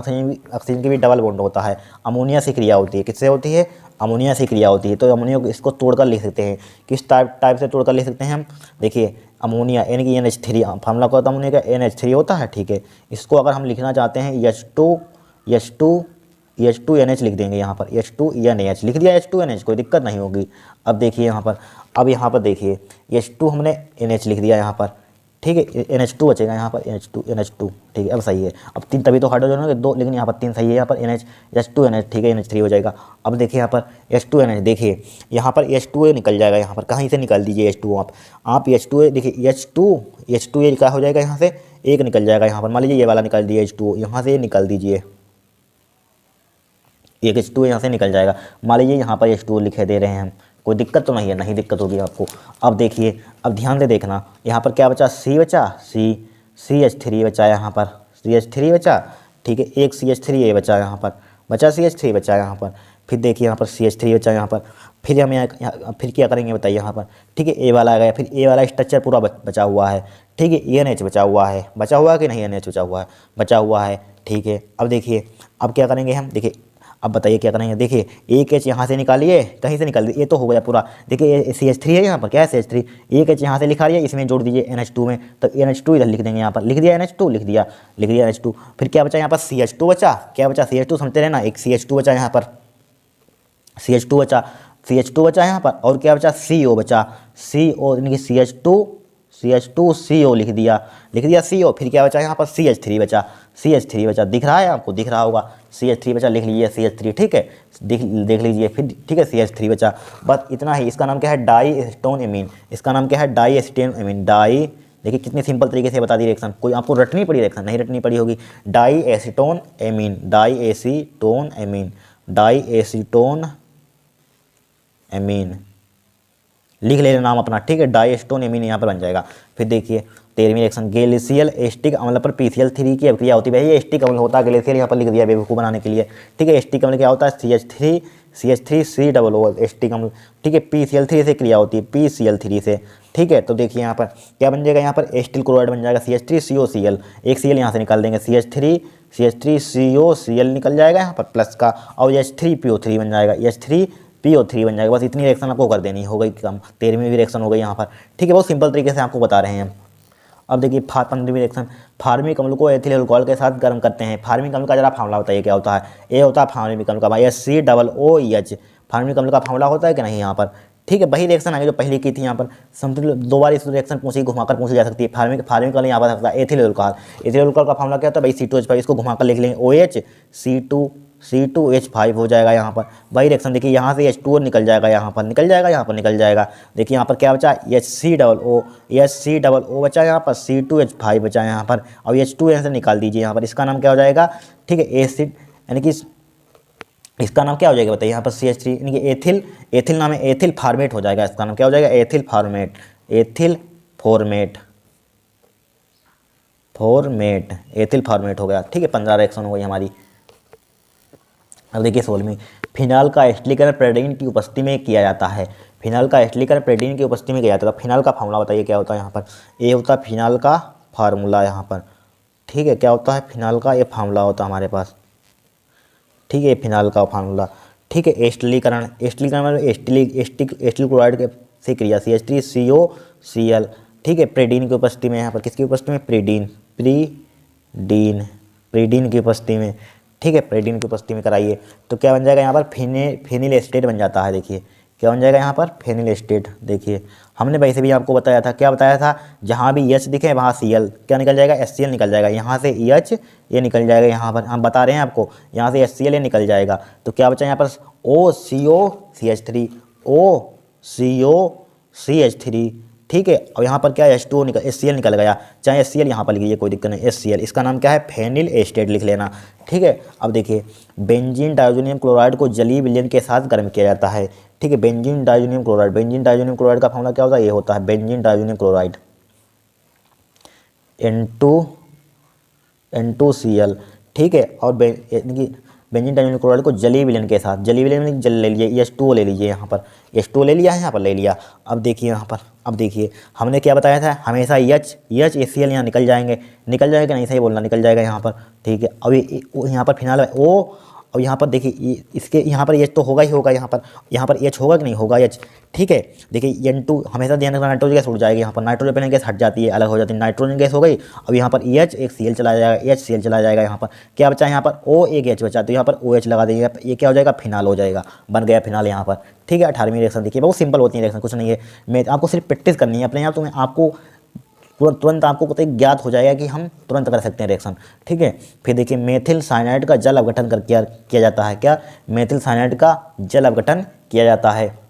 ऑक्सीजन की भी डबल बॉन्ड होता है। अमोनिया से क्रिया होती है, किससे होती है, अमोनिया से क्रिया होती है। तो अमोनिया को इसको तोड़कर लिख सकते हैं, किस टाइप से तोड़कर लिख सकते हैं हम, देखिए अमोनिया यानी कि NH3 फार्मूला क्या होता है, अमोनिया का NH3 होता है, ठीक है। इसको अगर हम लिखना चाहते हैं H2NH लिख देंगे, यहाँ पर H2NH लिख दिया, H2NH कोई दिक्कत नहीं होगी। अब देखिए यहाँ पर, अब यहाँ पर देखिए H2 हमने NH लिख दिया यहाँ पर, ठीक है, NH2 बचेगा यहाँ पर, NH2 ठीक है, अब सही है। अब 3 तभी तो हाइड्रोजन होंगे 2, लेकिन यहाँ पर 3 सही है, यहाँ पर H2NH ठीक है, NH3 हो जाएगा। अब देखिए यहाँ पर H2NH, देखिए यहाँ पर H2A निकल जाएगा, यहाँ पर कहीं से निकाल दीजिए H2 आप H2A, देखिए H2A क्या हो जाएगा, यहाँ से एक निकल जाएगा, यहाँ पर मान लीजिए ये वाला निकाल दिए H2O, यहाँ से निकाल दीजिए एक H2 यहाँ से निकल जाएगा। मान लीजिए यहाँ पर H2 लिखे दे रहे हैं हम, कोई दिक्कत तो नहीं है, नहीं दिक्कत होगी आपको। अब देखिए, अब ध्यान से देखना, यहाँ पर क्या बचा, C बचा, CH3 बचा, यहाँ पर CH3 बचा, ठीक है, एक CH3 बचा, यहाँ पर बचा CH3 बचा यहाँ पर। फिर देखिए यहाँ पर CH3 बचा यहाँ पर। फिर हम यहाँ फिर क्या करेंगे बताइए यहाँ पर, ठीक है, A वाला आ गया, फिर A वाला स्ट्रक्चर पूरा बचा हुआ है, ठीक है, NH बचा हुआ है, बचा हुआ है कि नहीं, NH बचा हुआ है, ठीक है। अब देखिए, अब क्या करेंगे हम, देखिए अब बताइए क्या करेंगे, देखिए एक H यहाँ से निकालिए, कहीं से निकाल दिए, ये तो हो गया पूरा। देखिए CH3 है यहाँ पर, क्या है CH3, एक H यहाँ से लिखा रही है, इसमें जोड़ दीजिए NH2 में, तो NH2 इधर लिख देंगे, यहाँ पर लिख दिया NH2, लिख दिया NH2। फिर क्या बचा यहाँ पर, CH2 बचा, क्या बचा, CH2 समझते रहना, एक CH2 बचा यहाँ पर, CH2 बचा यहाँ पर। और क्या बचा, CO बचा, CO यानी कि CH2CO लिख दिया CO। फिर क्या बचा यहाँ पर, CH3 बचा, दिख रहा है आपको, दिख रहा होगा, CH3 बचा, लिख लीजिए CH3, ठीक है, देख लीजिए फिर, ठीक है, CH3 बचा, बस इतना ही। इसका नाम क्या है, डाई एसीटोन एमीन, इसका नाम क्या है, डाई एसीटोन एमीन, डाई, देखिए कितनी सिंपल तरीके से बता दी रिएक्शन, कोई आपको रटनी पड़ी रिएक्शन, नहीं रटनी पड़ी होगी। डाई एसीटोन एमीन लिख लेना नाम अपना, ठीक है, डाइएस्टोन एमीन यहाँ पर बन जाएगा। फिर देखिए 13वीं रिएक्शन, गैलिसियल एस्टिक अम्ल पर PCl3 की अभिक्रिया होती है। भाई ये एस्टिक अम्ल होता है, गैलिसियल यहाँ पर लिख दिया बेवकूफ़ बनाने के लिए, ठीक है। एस्टिक अम्ल क्या होता है, CH3COO एस्टिक अम्ल, ठीक है, PCl3 से क्रिया होती है, PCl3 से, ठीक है। तो देखिए यहाँ पर क्या बन जाएगा, यहाँ पर एस्टिल क्लोराइड बन जाएगा, CH3COCl, एक Cl यहाँ से निकाल देंगे, CH3COCl निकल जाएगा यहाँ पर प्लस का, और H3PO3 बन जाएगा, H3PO3 बन जाएगा। बस इतनी रिएक्शन आपको कर देनी, हो गई कम, 13वीं भी रिएक्शन हो गई यहाँ पर, ठीक है, बहुत सिंपल तरीके से आपको बता रहे हैं हम। अब देखिए 15वीं रिएक्शन, फार्मिक अम्ल को एथिल अल्कोहल के साथ गर्म करते हैं। फार्मिक अम्ल का जरा फार्मूला बताइए क्या होता है, ये होता है फार्मिक अम्ल का भाई HCOOH, फार्मिक अम्ल का फार्मूला होता है कि नहीं यहाँ पर, ठीक है। वही रिएक्शन आगे जो पहले की थी यहाँ पर, समथिंग 2 बार इस रिएक्शन पूछी, घुमाकर पूछी जा सकती है। फार्मिक अम्ल यहाँ पर सकता है एथिल अल्कोहल का फार्मूला क्या होता है भाई, C2H5, इसको घुमाकर लिख लेंगे OH, C2H5 हो जाएगा यहाँ पर। वही रिएक्शन देखिए, यहाँ से H2O निकल जाएगा, यहाँ पर निकल जाएगा। देखिए यहाँ पर क्या बचा, HCOO बचा यहाँ पर, C2H5 बचा यहाँ पर, और H2 यहाँ से निकाल दीजिए यहाँ पर। इसका नाम क्या हो जाएगा, ठीक है, एसिड, यानी कि इसका नाम क्या हो जाएगा बताइए यहाँ पर, CH3 यानी कि एथिल नाम है, एथिल फॉर्मेट हो जाएगा। इसका नाम क्या हो जाएगा, एथिल फॉर्मेट एथिल फॉर्मेट हो गया, ठीक है। 15 रिएक्शन हो गई हमारी। अब देखिए 16वीं, फिनाल का एस्टिलीकरण प्रेडीन की उपस्थिति में किया जाता है। फिनाल का एस्टिलीकरण प्रेडीन की उपस्थिति में किया जाता है। फिनाल का फार्मूला बताइए क्या होता है यहाँ पर, ये होता है फिनाल का फार्मूला यहाँ पर, ठीक है, क्या होता है फिनाल का, ये फार्मूला होता है हमारे पास, ठीक है, फिनाल का फार्मूला, ठीक है। एस्टिलीकरण में एस्टिल क्लोराइड के से क्रिया CH3COCl, ठीक है, प्रेडीन की उपस्थिति में, यहाँ पर किसकी उपस्थिति में, प्रीडीन की उपस्थिति में, ठीक है, प्रेडीन की उपस्थिति में कराइए। तो क्या बन जाएगा यहाँ पर, फेनिल एस्टेट बन जाता है। देखिए क्या बन जाएगा यहाँ पर, फेनिल एस्टेट। देखिए हमने वैसे भी आपको बताया था, क्या बताया था, जहाँ भी H दिखे वहाँ Cl क्या निकल जाएगा, HCl निकल जाएगा, यहाँ से H ये निकल जाएगा, यहाँ पर हम बता रहे हैं आपको, यहाँ से HCl ये निकल जाएगा। तो क्या बचा यहाँ पर, OCOCH3, ठीक है। और यहाँ पर क्या है, H2O निकल, HCl निकल गया, चाहे HCl यहाँ पर लिखिए कोई दिक्कत नहीं, HCl, इसका नाम क्या है, फेनिल एस्टेट लिख लेना, ठीक है। अब देखिए बेंजीन डाइज़ोनियम क्लोराइड को जलीय विलयन के साथ गर्म किया जाता है, ठीक है। बेंजीन डाइज़ोनियम क्लोराइड का फार्मूला क्या होता है, ये होता है बेंजीन डाइज़ोनियम क्लोराइड N2Cl, ठीक है। और बेंजीन डाइज़ोनियम क्लोराइड को जलीय विलयन के साथ, जलीय विलयन जल ले लीजिए, H2O ले लीजिए, यहाँ पर H2O ले लिया है, यहाँ पर ले लिया। अब देखिए यहाँ पर अब देखिए हमने क्या बताया था, हमेशा एच HCl यहाँ निकल जाएंगे, निकल जाएगा नहीं, सही बोलना, निकल जाएगा यहाँ पर, ठीक है। अब यहाँ पर फिनाल ओ, और यहाँ पर देखिए इसके यहाँ पर एच तो होगा ही होगा, यहाँ पर एच होगा कि नहीं होगा एच, ठीक है। देखिए N2 हमेशा ध्यान रखना, नाइट्रोजन गैस उड़ जाएगी, यहाँ पर नाइट्रोजन पहले गैस हट जाती है, अलग हो जाती है, नाइट्रोजन गैस हो गई। अब यहाँ पर एच एक Cl चला जाएगा, HCl चला जाएगा, यहाँ पर क्या बचा, यहाँ पर O एक H बचा, तो यहाँ पर OH लगा देंगे, ये क्या हो जाएगा, फिनाल हो जाएगा, बन गया फिनाल यहाँ पर, ठीक है। 18वीं रिएक्शन देखिए बहुत सिंपल होती है रिएक्शन, कुछ नहीं है, मैं आपको सिर्फ प्रैक्टिस करनी है अपने आप, तो मैं आपको तुरंत आपको पता ज्ञात हो जाएगा कि हम तुरंत कर सकते हैं रिएक्शन, ठीक है। फिर देखिए मेथिल साइनाइड का जल अपघटन कर किया जाता है, क्या, मेथिल साइनाइड का जल अपघटन किया जाता है।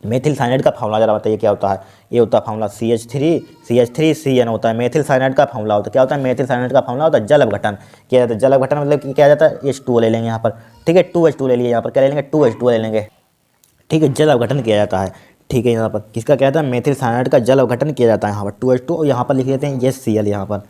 मेथिल साइनाइड का फार्मूला जरा बताइए क्या होता है, ये होता है फार्मूला CH3CN होता है, मेथिल साइनाइड का फार्मूला होता है, क्या होता है, मेथिल साइनाइड का फार्मूला होता है जल अपघटन किया जाता है। जल अपघटन मतलब कि क्या जाता है, H2O ले लेंगे यहाँ पर, ठीक है, 2H2 ले लिए यहाँ पर, क्या ले लेंगे, 2H2 ले लेंगे, ठीक है। जल अपघटन किया जाता है, ठीक है। यहाँ पर किसका क्या था, मेथिल साइनाइड का जल अपघटन किया जाता है, यहाँ पर 2H2, और यहाँ पर लिख देते हैं HCl यहाँ पर,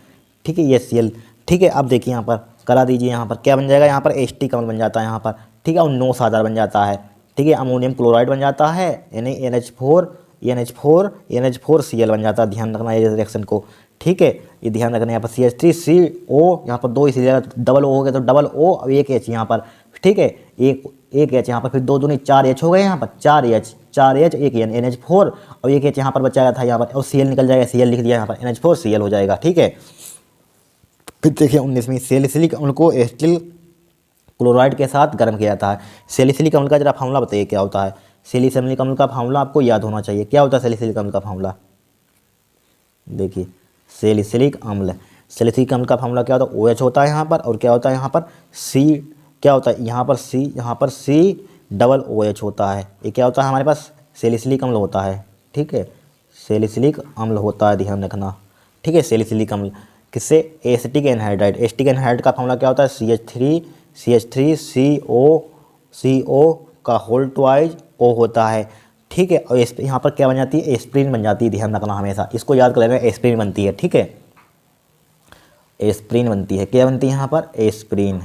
ठीक है, HCl, ठीक है। अब देखिए यहाँ पर करा दीजिए, यहाँ पर क्या बन जाएगा, यहाँ पर Ht कमल बन जाता है यहाँ पर, ठीक है, और NO आधार बन जाता है, ठीक है। अमोनियम क्लोराइड बन जाता है, यानी NH4Cl बन जाता है, ध्यान रखना ये रिएक्शन को, ठीक है, ये ध्यान रखना। यहाँ पर CH3CO, यहाँ पर 2 इसीलिए डबल O हो गया, तो डबल O और एक H यहाँ पर, ठीक है, एक H यहाँ पर, फिर 2 दूनी 4 H हो गए यहाँ पर, 4H एक NH4 और एक H यहाँ पर बचा था यहाँ पर, और Cl निकल जाएगा, Cl लिख दिया यहाँ पर, NH4Cl हो जाएगा, ठीक है। फिर देखिए 19वीं, सैलिसिलिक अम्ल को एसिटिल क्लोराइड के साथ गर्म किया जाता है। सैलिसिलिक अम्ल का जरा फार्मूला बताइए क्या होता है, सैलिसिलिक अम्ल का फार्मूला आपको याद होना चाहिए, क्या होता है सैलिसिलिक अम्ल का फार्मूला, देखिए सैलिसिलिक अम्ल का फार्मूला क्या होता है, OH होता है यहाँ पर, और क्या होता है यहाँ पर C, क्या होता है यहाँ पर C OH होता है, ये क्या होता है हमारे पास, सैलिसिलिक अम्ल होता है, ठीक है, सैलिसिलिक अम्ल होता है, ध्यान रखना, ठीक है। सैलिसिलिक अम्ल किससे, एसिटिक एनहाइड्राइड, एसिटिक एनहाइड्राइड का फार्मूला क्या होता है, CH3CO का होल ट्वाइज O होता है, ठीक है। और यहाँ पर क्या बन जाती है, एस्प्रिन बन जाती है, ध्यान रखना हमेशा, इसको याद कर लेना, एस्प्रिन बनती है, ठीक है, एस्प्रिन बनती है, क्या बनती है यहाँ पर, एस्प्रिन,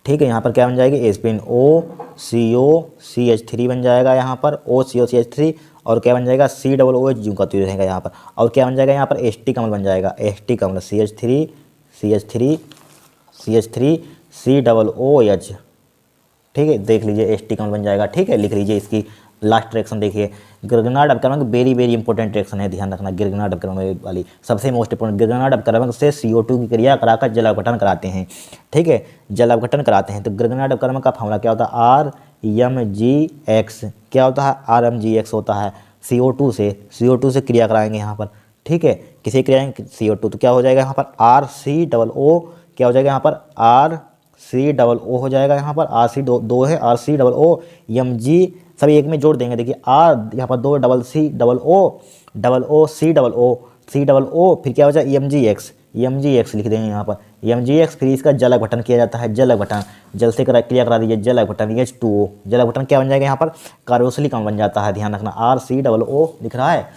ठीक है। यहाँ पर क्या बन जाएगी, एस्प्रिन, OCOCH3 बन जाएगा यहाँ पर, OCOCH3, और क्या बन जाएगा, COOH जू का तो रहेगा यहाँ पर, और क्या बन जाएगा यहाँ पर, एस्टिक अम्ल बन जाएगा, एस्टिक अम्ल CH3COOH, ठीक है, देख लीजिए एस्टिक अम्ल बन जाएगा, ठीक है। लिख लीजिए इसकी लास्ट रिएक्शन, देखिए गिरगनार्ड अपक्रमक वेरी इंपॉर्टेंट रिएक्शन है, ध्यान रखना, गिरगनार्ड अपक्रमक वाली सबसे मोस्ट इंपॉर्टेंट। गिरगनार्ड अपक्रमक से CO2 की क्रिया कराकर जल अपघटन कराते हैं, ठीक है, जल अपघटन कराते हैं। तो गिरगनार्ड अपक्रमक का फार्मूला क्या होता है, RMGX, क्या होता है, RMGX होता है, CO2 से क्रिया कराएंगे यहाँ पर, ठीक है, किसे क्रिया CO2, तो क्या हो जाएगा यहाँ पर RCOO, क्या हो जाएगा यहाँ पर RCOO हो जाएगा, यहाँ पर RC दो है, RCOO MG सभी एक में जोड़ देंगे, देखिए R यहाँ पर 2 COO, फिर क्या हो जाएगा MGX लिख देंगे यहाँ पर, MGX, फिर इसका जल अपघटन किया जाता है, जल अपघटन, जल से क्रिया करा दीजिए, जल अपघटन H2O, जल अपघटन क्या बन जाएगा यहाँ पर, कार्बोक्सिलिक अम्ल बन जाता है, ध्यान रखना, RCOO दिख रहा है,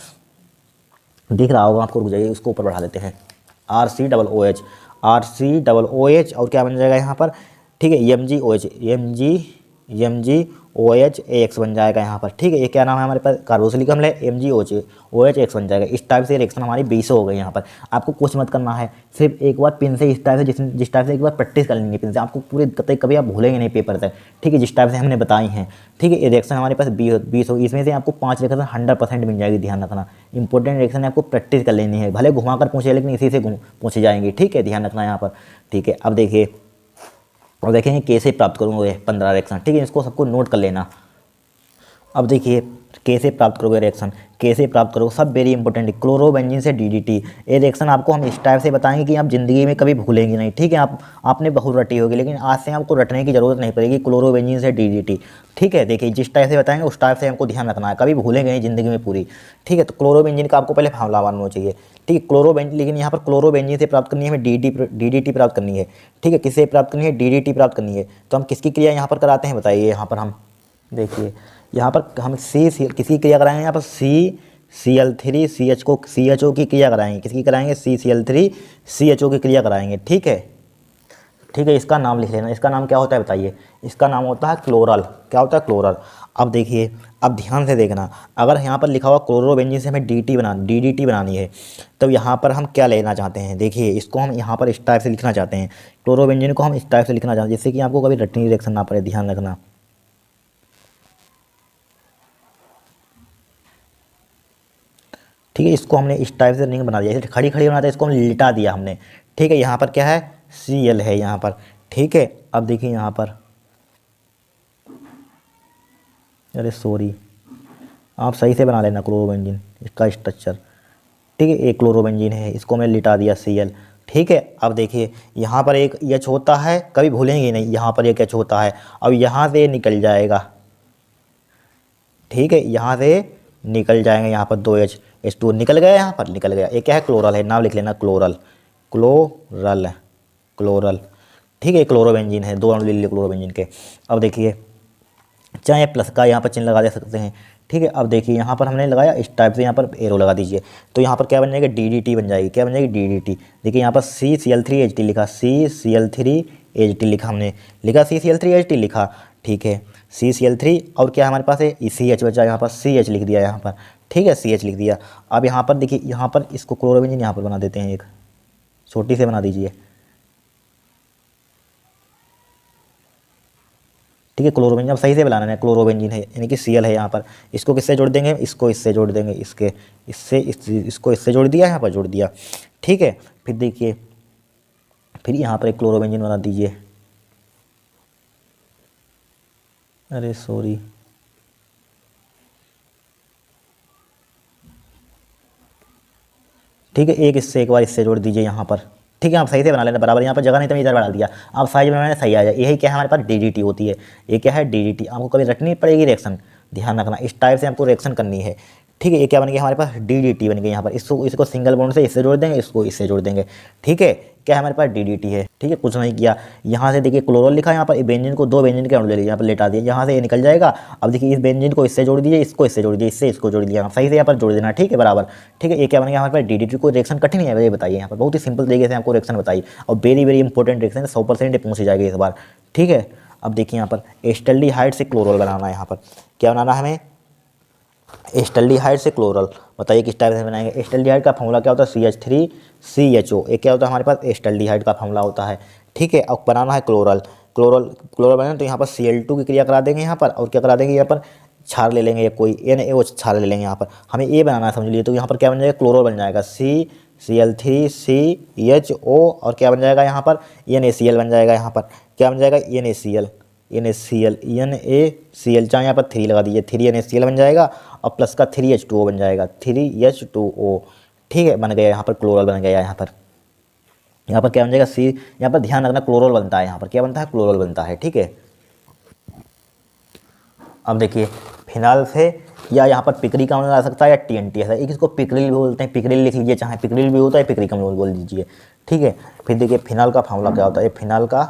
दिख रहा होगा आपको, रुक जाइए उसको ऊपर बढ़ा देते हैं, RCOOH, और क्या बन जाएगा यहाँ पर, ठीक है, MgOH बन जाएगा यहाँ पर, ठीक है। ये क्या नाम है हमारे पास, कार्बोक्सिलिक अम्ल है, MgOH बन जाएगा। इस टाइप से रिएक्शन हमारी 20 हो गई यहाँ पर। आपको कुछ मत करना है, सिर्फ एक बार पिन से इस टाइप से जिस टाइप से एक बार प्रैक्टिस कर लेंगे पिन से, आपको पूरे कभी आप भूलेंगे नहीं पेपर तक, ठीक है, जिस टाइप से हमने बताई हैं, ठीक है। ये रिएक्शन हमारे पास 20 हो, इसमें से आपको 5 रिएक्शन 100% मिल जाएगी, ध्यान रखना, इंपॉर्टेंट रिएक्शन आपको प्रैक्टिस कर लेनी है, भले घुमा कर पूछे लेकिन इसी से पूछी जाएंगी, ठीक है, ध्यान रखना यहाँ पर, ठीक है। अब देखिए और देखेंगे कैसे प्राप्त करूँगा 15 रिएक्शन, ठीक है, इसको सबको नोट कर लेना। अब देखिए कैसे प्राप्त करोगे रिएक्शन, कैसे प्राप्त करोगे, सब वेरी इंपॉर्टेंट है। क्लोरोबेंजीन से DDT, ये रिएक्शन आपको हम इस टाइप से बताएंगे कि आप ज़िंदगी में कभी भूलेंगे नहीं, ठीक है। आपने बहुत रटी होगी, लेकिन आज से आपको रटने की ज़रूरत नहीं पड़ेगी, क्लोरोबेंजीन से DDT, ठीक है। देखिए जिस टाइप से बताएंगे उस टाइप से हमको ध्यान रखना है, कभी भूलेंगे नहीं ज़िंदगी में पूरी, ठीक है। तो क्लोरोबेंजीन का आपको पहले फार्मूला मालूम होना चाहिए, ठीक है, क्लोरोबेंजीन, लेकिन यहाँ पर क्लोरोबेंजीन से प्राप्त करनी है हमें DDT प्राप्त करनी है, ठीक है, किससे प्राप्त करनी है, DDT प्राप्त करनी है। तो हम किसकी क्रिया यहाँ पर कराते हैं बताइए, यहाँ पर हम देखिए, यहाँ पर हम किसकी क्रिया कराएंगे, यहाँ पर CCl3CHO की क्रिया कराएंगे, किसकी कराएंगे, CCl3CHO की क्रिया कराएंगे, ठीक है, ठीक है। इसका नाम लिख लेना, इसका नाम क्या होता है बताइए, इसका नाम होता है क्लोरल, क्या होता है, क्लोरल। अब देखिए, अब ध्यान से देखना, अगर यहाँ पर लिखा हुआ क्लोरोबेंजीन से हमें डीडीटी बनानी है, तब यहाँ पर हम क्या लेना चाहते हैं, देखिए इसको हम यहाँ पर इस टाइप से लिखना चाहते हैं, क्लोरोबेंजीन को हम इस टाइप से लिखना चाहते हैं जिससे कि आपको कभी रटनी रिएक्शन ना पड़े, ध्यान रखना। ठीक है, इसको हमने इस टाइप से रिंग बना दिया, जैसे खड़ी खड़ी बनाते हैं, इसको हम लिटा दिया हमने। ठीक है, यहाँ पर क्या है, Cl है यहाँ पर। ठीक है, अब देखिए यहाँ पर, अरे सॉरी, आप सही से बना लेना क्लोरोबेंजीन इसका स्ट्रक्चर। ठीक है, एक क्लोरोबेंजीन है, इसको मैं लिटा दिया Cl। ठीक है, अब देखिए यहाँ पर एक H होता है, कभी भूलेंगे नहीं, यहाँ पर एक H होता है, अब यहाँ से निकल जाएगा। ठीक है, यहाँ से निकल जाएंगे, यहाँ पर 2H, H2 निकल गया, यहाँ पर निकल गया। ये क्या है, क्लोरल है, नाम लिख लेना क्लोरल, क्लोरल, क्लोरल। ठीक है, क्लोरोबेंजीन है, 2 अणु ले लिए क्लोरोबेंजीन के। अब देखिए, चाहे प्लस का यहाँ पर चिन्ह लगा दे सकते हैं। ठीक है, अब देखिए यहाँ पर हमने लगाया इस टाइप से, यहाँ पर एरो लगा दीजिए, तो यहाँ पर क्या बन जाएगा, DDT बन जाएगी। क्या बन जाएगी, DDT। देखिए यहाँ पर CCl3H लिखा, CCl3H लिखा, हमने लिखा CCl3H लिखा। ठीक है, CCl3 और क्या हमारे पास है, CH बचा, यहाँ पर CH लिख दिया यहाँ पर। ठीक है, CH लिख दिया। अब यहाँ पर देखिए, यहाँ पर इसको क्लोरोबेंजीन यहाँ पर बना देते हैं, एक छोटी से बना दीजिए। ठीक है, क्लोरोबेंजीन, अब सही से बनाना है, क्लोरोबेंजीन है यानी कि Cl है यहाँ पर। इसको किससे जोड़ देंगे, इसको इससे जोड़ देंगे, इसको इससे जोड़ दिया, यहाँ पर जोड़ दिया। ठीक है, फिर देखिए, फिर यहाँ पर एक क्लोरोबेंजीन बना दीजिए, अरे सॉरी, ठीक है, एक इससे एक बार इससे जोड़ दीजिए यहाँ पर। ठीक है, आप सही से बना लेना बराबर, यहाँ पर जगह नहीं तो मैं इधर बढ़ा दिया, आप साइज में मैंने सही आ जाए। यही क्या है, हमारे पास DDT होती है, ये क्या है, DDT। आपको कभी रटनी पड़ेगी रिएक्शन, ध्यान रखना, इस टाइप से आपको रिएक्शन करनी है। ठीक है, ये क्या बन गया हमारे पास, DDT बन गया यहाँ पर। इसको सिंगल बॉन्ड से इससे जोड़ देंगे, इसको इससे जोड़ देंगे। ठीक है, क्या है हमारे पास, DDT है। ठीक है, कुछ नहीं किया, यहाँ से देखिए क्लोरोल लिखा, यहाँ पर बेंजीन को 2 बेंजीन के अणु ले लिए, यहाँ पर लेटा दिया, यहाँ से ये निकल जाएगा। अब देखिए, इस बेंजीन को इससे जोड़ दीजिए, इसको इससे जोड़ दीजिए, इससे इसको जोड़ दिया, सही से यहाँ पर जोड़ देना। ठीक है, बराबर। ठीक है, ये क्या बन गया हमारे पास, DDT। को रिएक्शन कठिन है ये बताइए, यहाँ पर बहुत ही सिंपल तरीके से आपको रिएक्शन बताइए, और वेरी वेरी इंपॉर्टेंट रिएक्शन, 100% पहुँच जाएगी इस बार। ठीक है, अब देखिए यहाँ पर एस्टल्डिहाइड से क्लोरोल बनाना है, यहाँ पर क्या बनाना है हमें, एस्टल्डिहाइड से क्लोरल। बताइए किस टाइप से बनाएंगे। एस्टल्डिहाइड का फॉर्मूला क्या होता है, CH3CHO। एक क्या होता है हमारे पास, एस्टल्डिहाइड का फॉर्मूला होता है। ठीक है, अब बनाना है क्लोरल, क्लोरल बनाना, तो यहाँ पर Cl2 की क्रिया करा देंगे यहाँ पर, और क्या करा देंगे, यहाँ पर क्षार ले लेंगे, कोई NaO क्षार ले लेंगे यहाँ पर, हमें ये बनाना है, समझ लीजिए। तो यहाँ पर क्या बन जाएगा, क्लोरल बन जाएगा, CCl3CHO, और क्या बन जाएगा यहाँ पर, NaCl बन जाएगा, यहाँ पर क्या बन जाएगा, NaCl, चाहे यहाँ पर 3 लगा दीजिए, 3 NaCl बन जाएगा, और प्लस का 3H2O बन जाएगा, 3H2O। ठीक है, बन गया, यहाँ पर क्लोरल बन गया। यहाँ पर क्या बन जाएगा, यहाँ पर ध्यान रखना, क्लोरल बनता है, यहाँ पर क्या बनता है, क्लोरल बनता है। ठीक है, अब देखिए, फिनाल से या यहाँ पर पिकरी का अम्ल आ सकता है, या TNT है, एक इसको पिकरिल भी बोलते हैं, पिकरिल लिख लीजिए, चाहे पिकरिल भी होता है, पिकरी का अम्ल बोल दीजिए। ठीक है, फिर देखिए फिनाल का फार्मूला क्या होता है, फिनाल का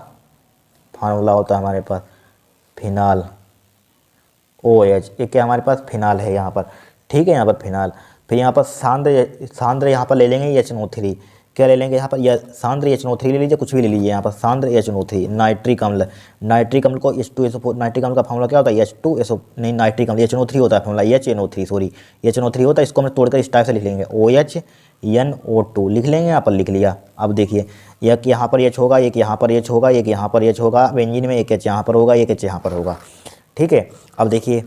फार्मूला होता है हमारे पास, फिनाल OH, एक क्या हमारे पास, फिनाल है यहाँ पर। ठीक है, यहाँ पर फिनाल, फिर यहाँ पर सांद्र यहाँ पर ले लेंगे HNO3, क्या ले लेंगे यहाँ पर, या सांद्र HNO3 ले लीजिए, कुछ भी ले लीजिए, यहाँ पर सांद्र HNO3, नाइट्रिक अम्ल, नाइट्रिक अम्ल को H2SO4, नाइट्रिक अम्ल का फॉर्मूला क्या होता है, H2SO, नहीं नाइट्रिक अम्ल HNO3 होता है फॉर्मूला, HNO3 सॉरी, HNO3 होता है, इसको हम तोड़कर इस टाइप से लिख लेंगे, OHNO2 लिख लेंगे, यहाँ पर लिख लिया। अब देखिए, एक यहाँ पर H होगा, एक यहाँ पर H होगा, एक यहाँ पर H होगा बेंजीन में, एक H यहाँ पर होगा, एक H यहाँ पर होगा। ठीक है, अब देखिए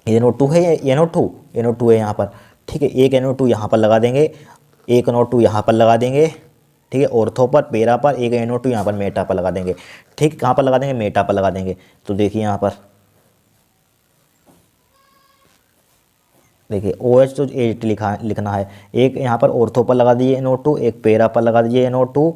NO2 है, NO2 है यहाँ पर। ठीक है, एक NO2 यहाँ पर लगा देंगे, एक NO2 यहाँ पर लगा देंगे। ठीक है, ऑर्थो पर, पेरा पर, एक NO2 यहाँ पर मेटा पर लगा देंगे। ठीक, कहाँ पर लगा देंगे, मेटा पर लगा देंगे। तो देखिए यहाँ पर देखिए OH तो H लिखना है, एक यहाँ पर ऑर्थो पर लगा दीजिए NO2, एक पेरा पर लगा दीजिए NO2,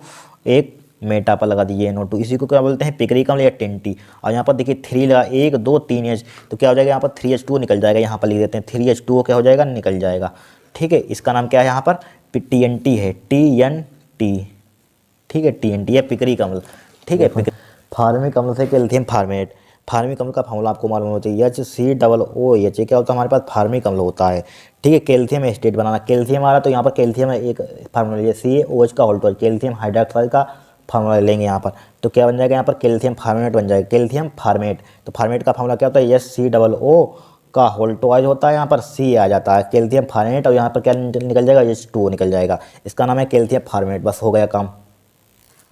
एक मेटा पर लगा दीजिए NO2। इसी को क्या बोलते हैं, पिकरी का अम्ल या TNT। और यहाँ पर देखिए 3 लगा, 1 2 3 H, तो क्या हो जाएगा यहाँ पर 3H2 निकल जाएगा, यहाँ पर लिख देते हैं 3H2O क्या हो जाएगा, निकल जाएगा। ठीक है, इसका नाम क्या है यहाँ पर, TNT है, TNT। ठीक है, TNT है पिकरी का अम्ल। ठीक है, फार्मिक अम्ल से कैल्शियम फार्मेट, फार्मिक अम्ल का फॉर्मूला आपको मालूम होना चाहिए, HCOOH, क्या होता है हमारे पास, फार्मिक अम्ल होता है। ठीक है, कैल्शियम एस्टेट बनाना, कैल्शियम आ रहा तो यहाँ पर कैल्शियम एक फार्मूला लीजिए, CaOH का होल्ड, कैल्शियम हाइड्रोक्साइड का फार्मूला ले लेंगे यहाँ पर, तो क्या बन जाएगा यहाँ पर कैल्शियम फार्मेट बन जाएगा, कैल्शियम फार्मेट। तो फार्मेट का फार्मूला क्या होता है, HCOO का होल टॉइज होता है, यहाँ पर C आ जाता है कैल्शियम फार्मेट, और यहाँ पर क्या निकल जाएगा, H2O निकल जाएगा, इसका नाम है कैल्शियम फार्मेट। बस हो गया काम।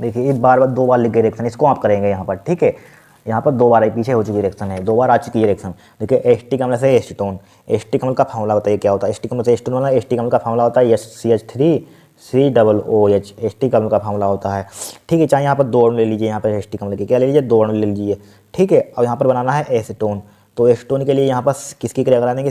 देखिए एक बार 2 बार लिख के रिएक्शन इसको आप करेंगे यहाँ पर, ठीक है। यहाँ पर 2 बार आई, पीछे हो चुकी रिएक्शन है, 2 बार आ चुकी है रिएक्शन। देखिए एस्टिक अम्ल से एसीटोन, एस्टिक अम्ल का फार्मूला बताइए क्या होता है, एस्टिक अम्ल से एसीटोन वाला, एस्टिक अम्ल का फार्मूला होता है CH3COOH, एस्टिक अम्ल का फार्मूला होता है, ठीक है। चाहे यहाँ पर 2 अणु ले लीजिए, यहाँ पर एस्टिक अम्ल के क्या ले लीजिए, 2 अणु ले लीजिए, ठीक है। अब यहाँ पर बनाना है एसीटोन, तो एसीटोन के लिए यहाँ पर किसकी क्रिया करा देंगे,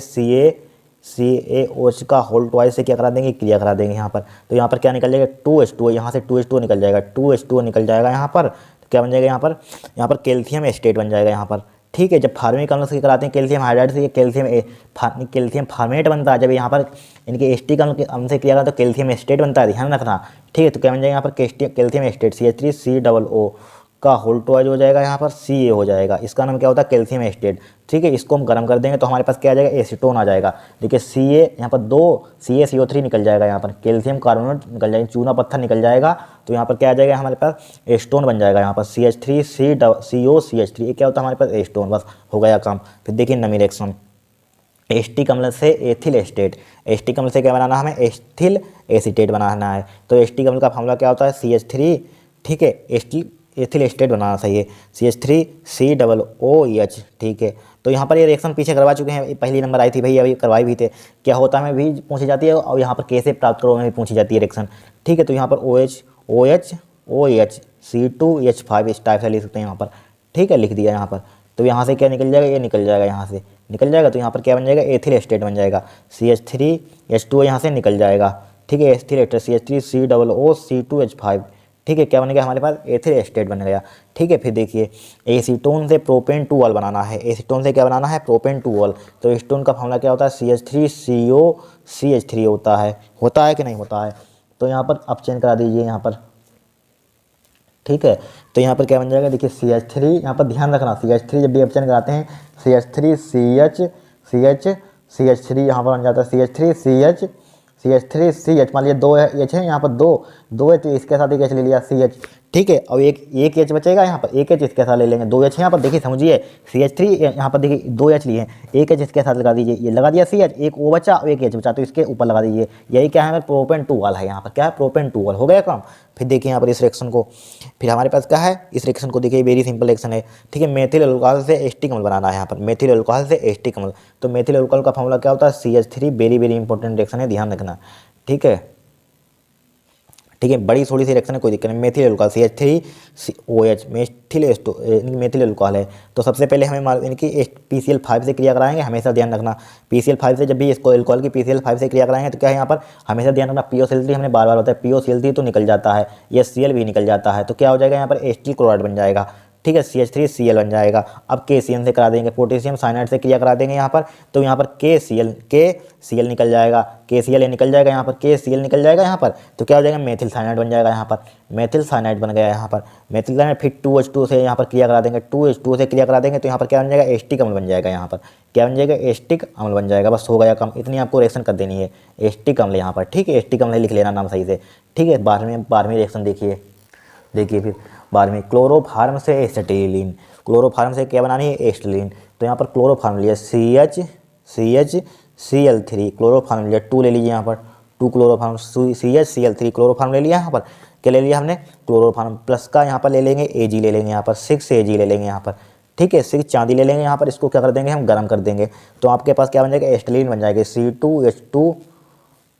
CaOH का होल टॉइज से क्या करा देंगे, क्रिया करा देंगे यहाँ पर। तो यहाँ पर क्या निकल जाएगा, 2H2O, यहाँ से 2H2O निकल जाएगा, 2H2O निकल जाएगा यहाँ पर। तो क्या बन जाएगा यहाँ पर कैल्शियम एस्टेट बन जाएगा यहाँ पर, ठीक है। जब फार्मिक अम्ल से कराते हैं कैल्शियम हाइड्राइड से, ये कैल्शियम फार्मेट बनता है। जब यहाँ पर इनके एस्टिक अम्ल से क्रिया करा तो कैल्शियम एस्टेट बनता है, ध्यान रखना, ठीक है। तो क्या बन जाएगा यहाँ पर कैल्शियम एस्टेट CH3COO का होल टॉइज हो जाएगा, यहाँ पर Ca हो जाएगा, इसका नाम क्या होता है, कैल्शियम एस्टेट, ठीक है। इसको हम गर्म कर देंगे तो हमारे पास क्या आ जाएगा, एसीटोन आ जाएगा। देखिए Ca यहाँ पर 2 CaCO3 निकल जाएगा, यहाँ पर कैल्शियम कार्बोनेट निकल जाएगा, चूना पत्थर निकल जाएगा, तो यहाँ पर क्या आ जाएगा हमारे पास एस्टोन बन जाएगा, यहाँ पर CH3COCH3, ये क्या होता है हमारे पास एस्टोन। बस हो गया काम। फिर देखिए नमी रिएक्शन, एस्टिक अम्ल से एथिल एस्टेट, एस्टिक अम्ल से क्या बनाना है हमें, एथिल एसीटेट बनाना है। तो एस्टिक अम्ल का फार्मूला क्या होता है, CH3, ठीक है, एथिल एस्टेट बनाना सही है, CH3COOH, ठीक है। तो यहाँ पर ये रिएक्शन पीछे करवा चुके हैं, पहली नंबर आई थी भाई, अभी करवाई भी थे, क्या होता है में भी पूछी जाती है, और यहाँ पर कैसे प्राप्त करो में भी पूछी जाती है रिएक्शन, ठीक है। तो यहाँ पर OH C2H5 इस टाइप से लिख सकते हैं यहाँ पर, ठीक है, लिख दिया यहाँ पर। तो यहाँ से क्या निकल जाएगा, ये निकल जाएगा, यहाँ से निकल जाएगा, तो यहाँ पर क्या बन जाएगा, एथिल एस्टेट बन जाएगा, CH3H2O यहाँ से निकल जाएगा, ठीक है, एथिल एस्टेट CH3COO C2H5, ठीक है। क्या बन गया हमारे पास, एथिल एस्टेट बन गया, ठीक है। फिर देखिए एसीटोन से प्रोपेन 2 वाल बनाना है, एसीटोन से क्या बनाना है, प्रोपेन 2 वाल। तो एसीटोन का फार्मूला क्या होता है, CH3COCH3 होता है कि नहीं होता है। तो यहाँ पर आप चेंज करा दीजिए यहाँ पर, ठीक है। तो यहाँ पर क्या बन जाएगा, देखिए CH3, यहाँ पर ध्यान रखना, CH3 जब भी ऑप्शन कराते हैं CH3 यहाँ पर बन जाता है CH3CH, मान लीजिए 2 H है, यहाँ पर 2 है, तो इसके साथ एक H ले लिया CH, ठीक है। और एक H बचेगा, यहाँ पर एक H इसके साथ ले लेंगे, 2 H यहाँ पर देखिए समझिए, CH3 यहाँ पर देखिए 2 H लिए हैं, एक H इसके साथ लगा दीजिए, ये लगा दिया CH, एक O बचा और एक H बचा, तो इसके ऊपर लगा दीजिए, यही क्या है, प्रोपेन 2 वाला है, यहाँ पर क्या है, प्रोपेन 2 वाला, हो गया काम। फिर देखिए यहाँ पर इस रिएक्शन को, फिर हमारे पास क्या है, इस रिएक्शन को देखिए वेरी सिंपल रिएक्शन है, ठीक है। मेथिल अल्कोहल से एस्टिक अम्ल बनाना है, यहाँ पर मेथिल अल्कोहल से एस्टिक अम्ल। तो मेथिल अल्कोहल का फार्मूला क्या होता है, CH3, very very important reaction है, ध्यान रखना, ठीक है, ठीक है। बड़ी थोड़ी सी रिएक्शन है, कोई दिक्कत नहीं। Methyl alcohol CH3OH methyl alcohol है। तो सबसे पहले हमें इनकी PCl5 से क्रिया कराएंगे, हमेशा ध्यान रखना, PCl5 से जब भी इसको अल्कोहल की PCl5 से क्रिया कराएंगे तो क्या है, यहाँ पर हमेशा ध्यान रखना, POCl3 हमने बार बार बताया, POCl3 तो निकल जाता है, ये Cl भी निकल जाता है, तो क्या हो जाएगा यहाँ पर एस्टिल क्लोराइड बन जाएगा, ठीक है, CH3Cl बन जाएगा। अब KCl से करा देंगे, पोटेशियम साइनाइड से क्रिया करा देंगे यहाँ पर, तो यहाँ पर KCl निकल जाएगा, KCl निकल जाएगा, यहाँ पर KCl निकल जाएगा यहाँ पर, तो क्या हो जाएगा, मेथिल साइनाइड बन जाएगा, यहाँ पर मेथिल साइनाइड बन गया यहाँ पर, मेथिल साइनाइड। फिर 2H2 से यहाँ पर क्रिया करा देंगे, 2H2 से क्रिया करा देंगे, तो यहाँ पर क्या बन जाएगा, एस्टिक अम्ल बन जाएगा, यहाँ पर क्या बन जाएगा, एस्टिक अम्ल बन जाएगा। बस हो गया काम, इतनी आपको रिएक्शन कर देनी है, एस्टिक अम्ल यहाँ पर, ठीक है, एस्टिक अम्ल लिख लेना नाम सही से, ठीक है। 12वीं रिएक्शन देखिए फिर 12वीं, क्लोरोफार्म से एसिटिलीन, क्लोरोफार्म से क्या बनानी है, एसिटिलीन। तो यहाँ पर क्लोरोफार्म लिया CHCl3, क्लोरोफार्म लिया 2 ले लीजिए, यहाँ पर 2 क्लोरोफार्म CHCl3 क्लोरोफार्म ले लिया, यहाँ पर क्या ले लिया हमने, क्लोरोफार्म प्लस का यहाँ पर ले लेंगे Ag ले लेंगे, यहाँ पर 6 Ag ले लेंगे यहाँ पर, ठीक है, 6 चांदी ले लेंगे यहाँ पर, इसको क्या कर देंगे हम, गर्म कर देंगे, तो आपके पास क्या बन जाएगा, एसिटिलीन बन जाएगी,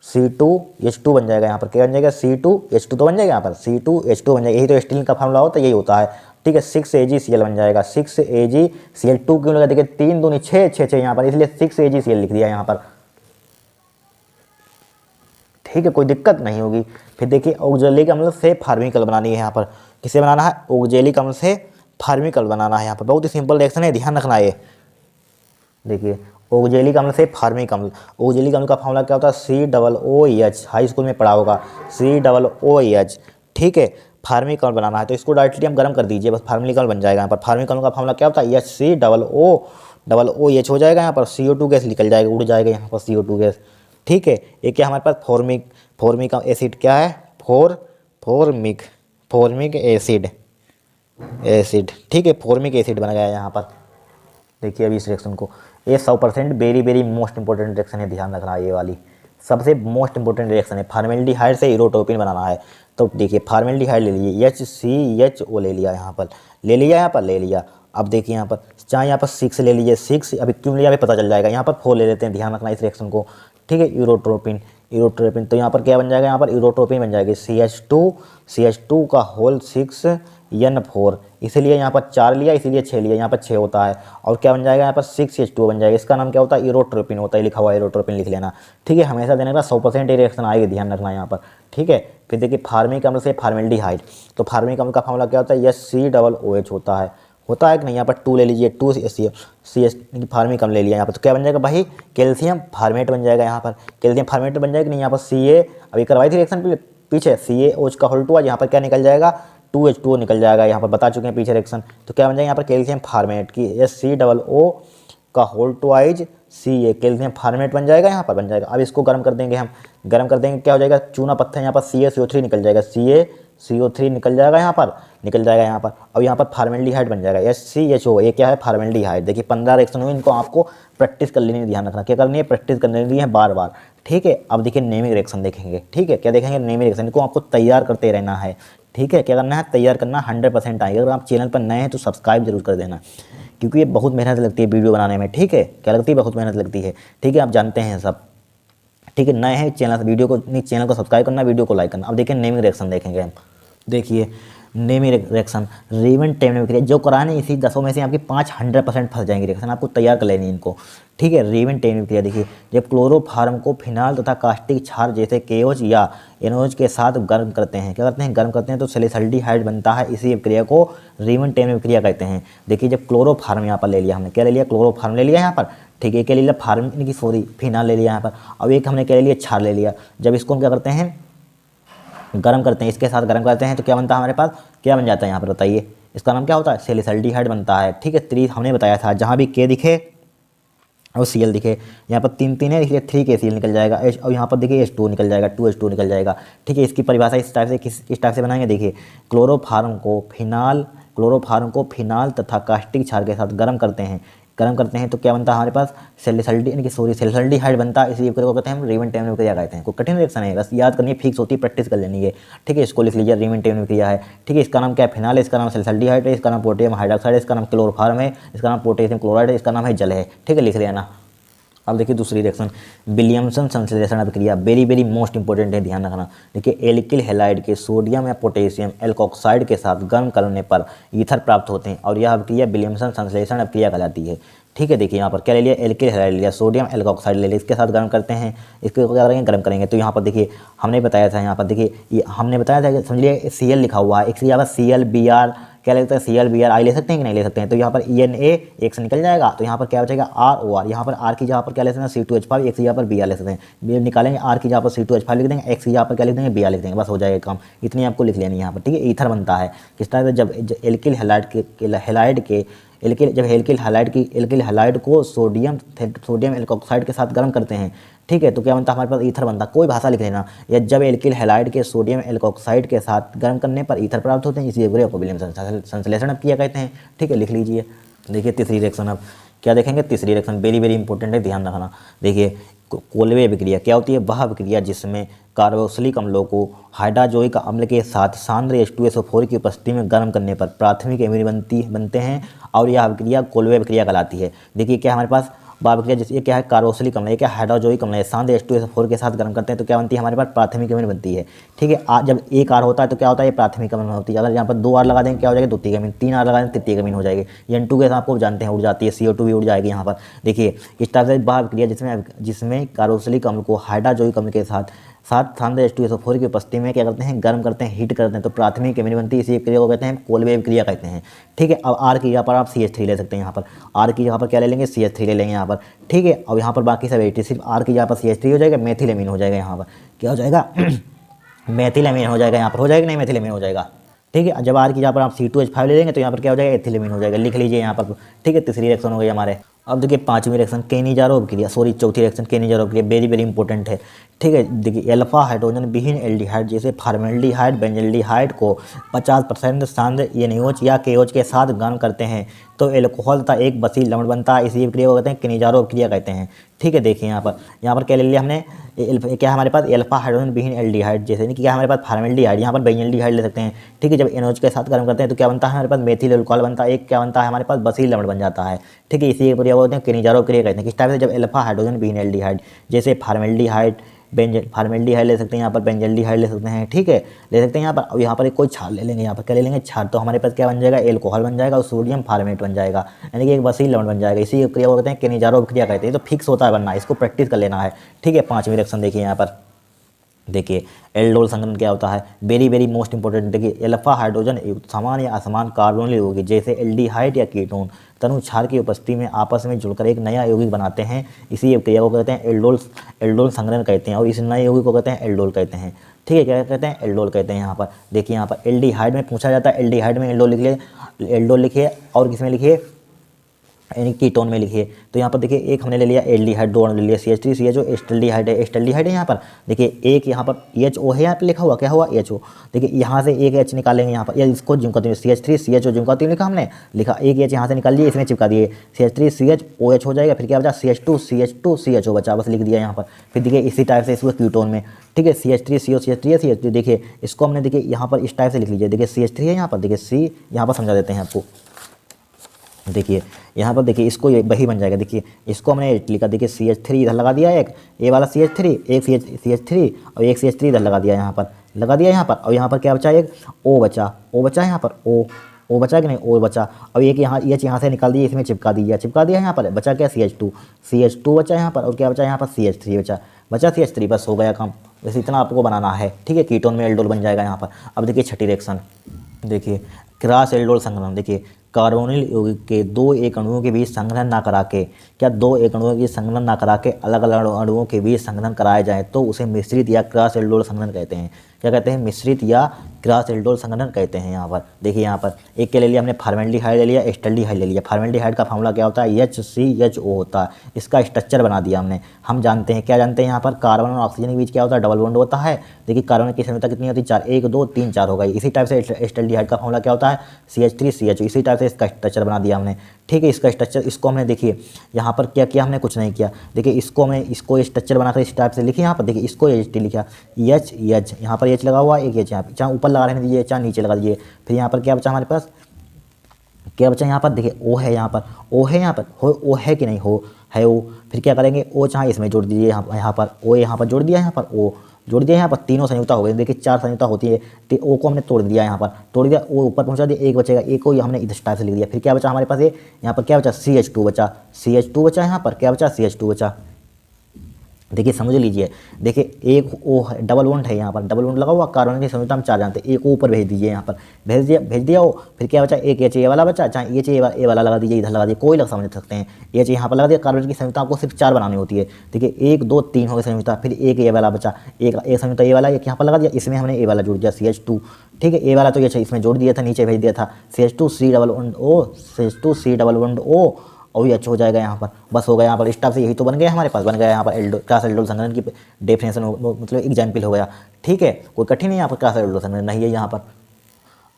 C2H2 बन जाएगा, यहाँ पर क्या बन जाएगा, C2H2 तो बन जाएगा, यहाँ पर C2H2 बन जाएगा, यही तो एसिटिलीन का फार्मूला होता है, यही होता है, ठीक है। 6AgCl बन जाएगा, 6AgCl, 2 क्यों लगा, देखिए 3 दूनी 6 यहाँ पर, इसलिए 6AgCl लिख दिया यहाँ पर, ठीक है, कोई दिक्कत नहीं होगी। फिर देखिए ऑक्जेलिक अम्ल से फार्मिकल बनानी है, यहाँ पर किसे बनाना है, ऑक्जेलिक अम्ल से फार्मिकल बनाना है, यहाँ पर बहुत ही सिंपल रिएक्शन है, ध्यान रखना है। देखिए ऑक्जेलिक अम्ल से फार्मिक अम्ल, ऑक्जेलिक अम्ल का फार्मूला क्या होता है, COOH, हाई स्कूल में पढ़ा होगा, COOH, ठीक है। फार्मिक अम्ल बनाना है तो इसको डायरेक्टली हम गर्म कर दीजिए, बस फार्मिक अम्ल बन जाएगा। यहाँ पर फार्मिक अम्ल का फार्मूला क्या होता है, HCOOH हो जाएगा, यहाँ पर CO2 गैस निकल जाएगा, उड़ जाएगा यहाँ पर CO2 गैस, ठीक है। एक क्या हमारे पास फॉर्मिक एसिड क्या है, फॉर्मिक एसिड एसिड, ठीक है, फॉर्मिक एसिड बन गया यहाँ पर। देखिए अभी इस रिएक्शन को, ये 100% very very most important reaction है, ध्यान रखना ये वाली सबसे मोस्ट इंपॉर्टेंट रिएक्शन है। फार्मेल्डिहाइड से यूरोटोपिन बनाना है, तो देखिए फार्मेल्डिहाइड ले लीजिए, HCHO ले लिया यहाँ पर, ले लिया यहाँ पर, ले लिया। अब देखिए यहाँ पर चाहे यहाँ पर 6 ले लीजिए, 6 अभी क्यों लिया अभी पता चल जाएगा। यहाँ पर 4 ले लेते हैं, ध्यान रखना इस रिएक्शन को, ठीक है। यूरोट्रोपिन, यूरोट्रोपिन, तो यहाँ पर क्या बन जाएगा, यहाँ पर यूरोट्रोपिन बन जाएगी CH2 का होल 6N4, इसीलिए यहाँ पर 4 लिया, इसीलिए 6 लिया, यहाँ पर 6 होता है। और क्या बन जाएगा यहाँ पर 6H2 बन जाएगा, इसका नाम क्या होता है, यूरोट्रोपिन होता है, लिखा हुआ है यूरोट्रोपिन, लिख लेना, ठीक है। हमेशा देने का 100% रिएक्शन आएगी, ध्यान रखना यहाँ पर, ठीक है। फिर देखिए फार्मिक अम्ल से फार्मेल्डिहाइड, तो फार्मिक अम्ल का फॉर्मूला क्या होता है, HCOOH होता है कि नहीं। यहाँ पर 2 ले लीजिए, 2CH फार्मिक अम्ल ले लिया यहाँ पर, तो क्या बन जाएगा भाई, कैल्शियम फार्मेट बन जाएगा यहाँ पर, कैल्शियम फार्मेट बन जाएगा नहीं। यहाँ पर Ca अभी करवाई थी रिएक्शन पीछे, CaOH का होल 2, यहाँ पर क्या निकल जाएगा, 2H2O निकल जाएगा, यहाँ पर बता चुके हैं पीछे रिएक्शन। तो क्या बन जाएगा यहाँ पर कैल्शियम फार्मेट की HCOO का होल 2 Ca, कैल्शियम फार्मेट बन जाएगा, यहाँ पर बन जाएगा। अब इसको गर्म कर देंगे हम, गर्म कर देंगे क्या हो जाएगा, चूना पत्थर, यहाँ पर CaCO3 निकल जाएगा, CaCO3 निकल जाएगा यहाँ पर, निकल जाएगा यहाँ पर। अब यहाँ पर फार्मेल्डिहाइड बन जाएगा HCHO, ये क्या है फार्मेल्डिहाइड। देखिए 15 रिएक्शन हुई, इनको आपको प्रैक्टिस कर लेनी है, ध्यान रखना क्या करनी है, प्रैक्टिस करनी है बार बार, ठीक है। अब देखिए नेमिंग रिएक्शन देखेंगे, ठीक है, क्या देखेंगे, नेमिंग रिएक्शन, इनको आपको तैयार करते रहना है, ठीक है। क्या करना है, तैयार करना, 100% आएगा। अगर आप चैनल पर नए हैं तो सब्सक्राइब जरूर कर देना, क्योंकि ये बहुत मेहनत लगती है वीडियो बनाने में, ठीक है। क्या लगती है, बहुत मेहनत लगती है, ठीक है, आप जानते हैं सब, ठीक है। नए हैं चैनल, वीडियो को नहीं, चैनल को सब्सक्राइब करना, वीडियो को लाइक करना। अब देखिए नेमिंग रिएक्शन देखेंगे हम, देखिए नेमिंग रिएक्शन रीवन टेम क्रिया जो कराने, इसी 10 में से आपकी 5 100% फंस जाएंगे रिएक्शन, आपको तैयार कर लेनी इनको, ठीक है। रीवन टेम क्रिया देखिए, जब क्लोरोफार्म को फिनाल तथा कास्टिक क्षार जैसे KOH या NOH के साथ गर्म करते हैं, क्या करते हैं, गर्म करते हैं, तो सैलिसाइल्डिहाइड बनता है, इसी क्रिया को रीवन टेम क्रिया कहते हैं। देखिए जब क्लोरोफार्म यहाँ पर ले लिया हमने, क्या ले लिया, क्लोरोफार्म ले लिया यहाँ पर, ठीक है, क्या ले लिया, फार्म की सॉरी फिनाल ले लिया यहाँ पर। अब एक हमने क्या ले लिया, क्षार ले लिया। जब इसको हम क्या करते हैं, गर्म करते हैं, इसके साथ गर्म करते हैं, तो क्या बनता है हमारे पास, क्या बन जाता है यहाँ पर बताइए, इसका नाम क्या होता है, सैलिसाइल्डिहाइड बनता है, ठीक है। 3 हमने बताया था, जहाँ भी K दिखे और Cl दिखे, यहाँ पर 3 है, इसलिए 3KCl निकल जाएगा, H, और यहाँ पर देखिए H2 निकल जाएगा, 2H2 निकल जाएगा, ठीक है। इसकी परिभाषा इस टाइप से बनाएंगे, देखिए क्लोरोफार्म को फिनाल तथा कास्टिक क्षार के साथ गर्म करते हैं, तो क्या बनता है हमारे पास, सैलिसाइल्डिहाइड बनता है, इसी को कहते हैं हम रीवन टेम क्रिया कहते हैं। कोई कठिन रिएक्शन है, बस याद करनी है, फिक्स होती है, प्रैक्टिस कर लेनी है, ठीक है। इसको लिख लीजिए, रीवन टेम क्रिया है, ठीक है। इसका नाम क्या है, फिनाल है, इसका नाम सैलिसाइल्डिहाइड है, इसका नाम पोटेशियम हाइड्रोक्साइड है, इसका नाम क्लोरोफार्म है, इसका नाम पोटेशियम क्लोराइड है, इसका नाम है जल है, ठीक है, लिख लेना। अब देखिए दूसरी रिएक्शन विलियमसन संश्लेषण अभिक्रिया, वेरी वेरी मोस्ट इंपॉर्टेंट है, ध्यान रखना। देखिए एल्किल हैलाइड के सोडियम या पोटेशियम एल्कोक्साइड के साथ गर्म करने पर ईथर प्राप्त होते हैं, और यह अभिक्रिया विलियमसन संश्लेषण अभिक्रिया कहलाती है, ठीक है। देखिए यहाँ पर क्या ले लिया, एल्किल हैलाइड लिया, सोडियम एल्कोक्साइड ले लिया, इसके साथ गर्म करते हैं, इसको क्या करेंगे, गर्म करेंगे। तो यहाँ पर देखिए हमने बताया था, यहाँ पर देखिए ये हमने बताया था, समझिए Cl लिखा हुआ है, इसलिए यहाँ पर ClBr क्या लेते हैं, ClBr ले सकते हैं कि नहीं ले सकते हैं, तो यहाँ पर ENA एक से निकल जाएगा, तो यहाँ पर क्या बचेगा ROR, यहाँ पर R की जगह पर क्या ले सकते हैं, C2H5, एक की जगह पर Br ले सकते हैं, Br निकालेंगे, R की जगह पर C2H5 लिख देंगे, X की जगह पर क्या लिख देंगे, Br लिख देंगे, बस हो जाएगा काम, इतनी आपको लिख लेनी है यहाँ पर, ठीक है। ईथर बनता है किस तरह से, जब एल्किल एल्किल हैलाइड को सोडियम एल्कोक्साइड के साथ गर्म करते हैं, ठीक है, तो क्या बनता है हमारे पास, ईथर बनता। कोई भाषा लिख लेना, या जब एल्किल हैलाइड के सोडियम एल्कोक्साइड के साथ गर्म करने पर ईथर प्राप्त होते हैं, इसी अभिक्रिया को विलियमसन संश्लेषण अभिक्रिया कहते हैं, ठीक है, लिख लीजिए। देखिए तीसरी रिएक्शन, अब क्या देखेंगे, तीसरी रिएक्शन वेरी वेरी इंपॉर्टेंट है, ध्यान रखना। देखिए कोल्वे अभिक्रिया क्या होती है, वह अभिक्रिया जिसमें कार्बोक्सिलिक अम्लों को हाइड्रोजोइक अम्ल के साथ सांद्र H2SO4 की उपस्थिति में गर्म करने पर प्राथमिक एमिन बनते हैं, और यह अभिक्रिया कोल्वे अभिक्रिया कहलाती है। देखिए क्या हमारे पास अभिक्रिया, जैसे ये क्या है, कार्बोक्सिलिक अम्ल, ये क्या हाइड्रोजोइक अम्ल है, सांद्र H2SO4 के साथ गर्म करते हैं, तो क्या बनती है हमारे पास, प्राथमिक एमिन बनती है, ठीक है। जब एक R होता है तो क्या होता है, ये प्राथमिक अमीन होती है। अगर यहाँ पर 2 R लगा देंगे क्या हो जाएगा, द्वितीयक अमीन, 3 R लगा देंगे तृतीयक अमीन हो जाएगी। N2 के साथ आपको जानते हैं उड़ जाती है, CO2 भी उड़ जाएगी यहाँ पर। देखिए इस टाइप से वह अभिक्रिया जिसमें कार्बोक्सिलिक अम्ल को हाइड्रोजोइक अम्ल के साथ सांद्र H2SO4 की उपस्थिति में क्या करते हैं, गर्म करते हैं, हीट करते हैं, तो प्राथमिक एमिन बनती है, इसी क्रिया को कहते हैं कोल्वे अभिक्रिया कहते हैं, ठीक है। अब R की जगह पर आप CH3 ले सकते हैं, यहाँ पर R की जगह पर क्या ले लेंगे, CH3 ले लेंगे यहाँ पर, ठीक है। और यहाँ पर बाकी सब 80, सिर्फ R की जगह पर CH3 हो जाएगा, मेथिल एमीन हो जाएगा, यहाँ पर क्या हो जाएगा मेथिल एमीन हो जाएगा, यहाँ पर हो जाएगा नहीं, मेथिल एमीन हो जाएगा, ठीक है। जब R की जगह पर आप C2H5 ले लेंगे तो यहाँ पर क्या हो जाएगा, एथिल एमीन हो जाएगा, लिख लीजिए यहाँ पर, ठीक है। तीसरी रिएक्शन हो गई हमारे। अब देखिए पांचवी रिएक्शन केनिजारोव क्रिया, सॉरी चौथी रिएक्शन केनिजारोव क्रिया, वेरी वेरी इंपॉर्टेंट है। ठीक है, देखिए अल्फा हाइड्रोजन विहीन एल्डिहाइड जैसे फॉर्मेल्डिहाइड बेंजल्डिहाइड को 50% सांद्र NaOH या KOH के साथ गर्म करते हैं तो एल्कोहल तथा एक बसील लवण बनता है। इसी क्रिया को कहते हैं केनिजारोव क्रिया कहते हैं। ठीक है, देखिए यहाँ पर क्या ले लिया हमने, क्या है हमारे पास अल्फा हाइड्रोजन विहीन एल्डिहाइड, जैसे नहीं कि क्या हमारे पास फॉर्मेल्डिहाइड, यहाँ पर बेंजल्डिहाइड ले सकते हैं। ठीक है, जब NaOH के साथ गर्म करते हैं तो क्या बनता है हमारे पास मेथिल अल्कोहल बनता है, एक क्या बनता है हमारे पास बसील लवण बन जाता है। ठीक है, इसी क्रिया को कहते हैं केनिजारोव क्रिया कहते हैं। किस टाइप से, जब अल्फा हाइड्रोजन विहीन एल्डिहाइड जैसे फॉर्मेल्डिहाइड फॉर्मेल्डिहाइड ले सकते हैं, यहाँ पर बेंजल्डिहाइड ले सकते हैं। ठीक है, ले सकते हैं यहाँ पर। अब यहाँ पर एक कोई क्षार ले लेंगे, यहाँ पर क्या ले लेंगे, क्षार, तो हमारे पास क्या बन जाएगा, एल्कोहल बन जाएगा और सोडियम फॉर्मेट बन जाएगा, यानी कि एक बसील लवण बन जाएगा। इसी क्रिया को कहते हैं केनिजारोव क्रिया कहते हैं। तो फिक्स होता है बनना, इसको प्रैक्टिस कर लेना है। ठीक है, पांचवी रिएक्शन देखिए यहाँ पर, देखिए एल्डोल संघनन क्या होता है, वेरी वेरी मोस्ट इंपॉर्टेंट। देखिए अल्फा हाइड्रोजन समान या असमान कार्बोनिल यौगिक जैसे एल्डिहाइड या कीटोन तनु क्षार की उपस्थिति में आपस में जुड़कर एक नया यौगिक बनाते हैं। इसी क्रिया को कहते हैं एल्डोल संघनन कहते हैं और इस नए यौगिक को कहते हैं एल्डोल कहते हैं। ठीक है, क्या कहते हैं, एल्डोल कहते हैं। यहाँ पर देखिए, यहाँ पर एल्डिहाइड में पूछा जाता है, एल्डिहाइड में एल्डोल लिखिए और किसमें लिखिए, यानी कीटोन में लिखिए। तो यहाँ पर देखिए एक हमने ले लिया एल्डिहाइड, दो ले लिया CH3 CHO, एस्टल्डिहाइड है, एस्टल्डिहाइड है। यहाँ पर देखिए एक यहाँ पर HO है, यहाँ पर लिखा हुआ क्या हुआ HO। देखिए यहाँ से एक H निकालेंगे, यहाँ पर या इसको जिमकाते CH3 CHO जिमकाते लिखा हमने, लिखा एक H यहाँ से निकाल लिए, इसमें चिपका दिए, CH3 CHOH हो जाएगा। फिर क्या बचा, CH2 CHO बचा, बस लिख दिया यहाँ पर। फिर देखिए इसी टाइप से इसको कीटोन में, ठीक है, CH3 CO CH3 है CH3, देखिए इसको हमने देखिए यहाँ पर इस टाइप से लिख लीजिए। देखिए CH3 है यहाँ पर, देखिए C यहाँ पर समझा देते हैं आपको। देखिए यहाँ पर देखिए इसको वही बन जाएगा। देखिए इसको हमने लिखा, देखिए CH3 इधर लगा दिया, एक ये वाला CH3, एक CH3 और एक CH3 इधर लगा दिया, यहाँ पर लगा दिया यहाँ पर। और यहाँ पर क्या बचा, एक O बचा यहाँ पर, O बचा कि नहीं, O बचा। अब एक यहाँ यहाँ से निकाल दिया, इसमें चिपका दिया यहाँ पर, बचा क्या CH2 बचा यहाँ पर। और क्या बचा यहाँ पर CH3 बचा CH3, बस हो गया काम। वैसे इतना आपको बनाना है। ठीक है, कीटोन में एल्डोल बन जाएगा यहाँ पर। अब देखिए छठी रिएक्शन, देखिए क्रॉस एल्डोल संघनन। देखिए कार्बोनिल यौगिक के दो एक अणुओं के बीच संघनन ना करा के, क्या दो एक अणुओं के बीच संघनन ना करा के अलग अलग अणुओं के बीच संघनन कराया जाए तो उसे मिश्रित या क्रॉस एल्डोल संघनन कहते हैं। क्या कहते हैं, मिश्रित या क्रॉस एल्डोल संघनन कहते हैं। यहाँ पर देखिए, यहाँ पर एक के ले लिया हमने, फॉर्मेल्डिहाइड ले लिया, एस्टल्डिहाइड ले लिया। फॉर्मेल्डिहाइड का फार्मूला क्या होता है, HCHO होता है। इसका स्ट्रक्चर बना दिया हमने। हम जानते हैं, क्या जानते हैं, यहाँ पर कार्बन और ऑक्सीजन के बीच क्या होता है, डबल बॉन्ड होता है। देखिए कार्बन की सांद्रता कितनी होती है, 4, 1 2 3 4 हो गई। इसी टाइप से एस्टल्डिहाइड का फार्मूला क्या होता है, CH3 CHO। इसी टाइप से इसका स्ट्रक्चर बना दिया हमने। ठीक है, इसका स्ट्रक्चर, इसको हमने देखिए यहाँ पर क्या किया हमने, कुछ नहीं किया। देखिए इसको स्ट्रक्चर बनाकर इस टाइप से लिखिए। यहाँ पर देखिए इसको HT लिखा, H यहाँ पर H लगा हुआ, एक H यहाँ पर, चाहे ऊपर लगा रहने दीजिए चाहे नीचे लगा दीजिए। फिर यहाँ पर क्या बचा हमारे पास, क्या बचा यहाँ पर, देखिए O है यहाँ पर, O है यहाँ पर, O है कि नहीं, हो है O। फिर क्या करेंगे, O चाहे इसमें जोड़ दीजिए, यहाँ पर O यहाँ पर जोड़ दिया, यहाँ पर O जोड़ दिया, यहाँ पर तीनों संयुक्ता हो गई। देखिए 4 संयुक्ता होती है, तो O को हमने तोड़ दिया, यहाँ पर तोड़ दिया, O ऊपर पहुँचा दिया, एक बचेगा, एक को हमने इस टाइप से लिख दिया। फिर क्या बचा हमारे पास, ये यहाँ पर क्या बचा, CH2 बचा, यहाँ पर क्या बचा, CH2 बचा। देखिए समझ लीजिए, देखिए एक O है, डबल बॉन्ड है, यहाँ पर डबल बॉन्ड लगा हुआ, कार्बन की संयुक्ता हम 4 जानते हैं, एक O ऊपर भेज दीजिए, यहाँ पर भेज दिया O। फिर क्या बचा, एक H वाला बचा, चाहे H वाला लगा दीजिए, इधर लगा दीजिए, कोई लग समझ सकते हैं। H यहाँ पर लगा दिया। कार्बन की संयुक्ता आपको सिर्फ 4 बनानी होती है। देखिए 1 2 3 हो गए संयुक्ता। फिर एक A वाला बचा, एक संयुक्ता A वाला, एक यहाँ पर लगा दिया, इसमें हमने A वाला जोड़ दिया, CH2। ठीक है, A वाला तो ये इसमें जोड़ दिया था, नीचे भेज दिया था, CH2C डबल बॉन्ड O और ये अच्छा हो जाएगा यहाँ पर, बस हो गया। यहाँ पर इस टाइप से यही तो बन गया हमारे पास, बन गया यहाँ पर क्रॉस एल्डोल संघनन की डेफिनेशन, मतलब एग्जाम्पल हो गया। ठीक है, कोई कठिन नहीं यहाँ पर, क्रॉस एल्डोल संघनन नहीं है यहाँ पर।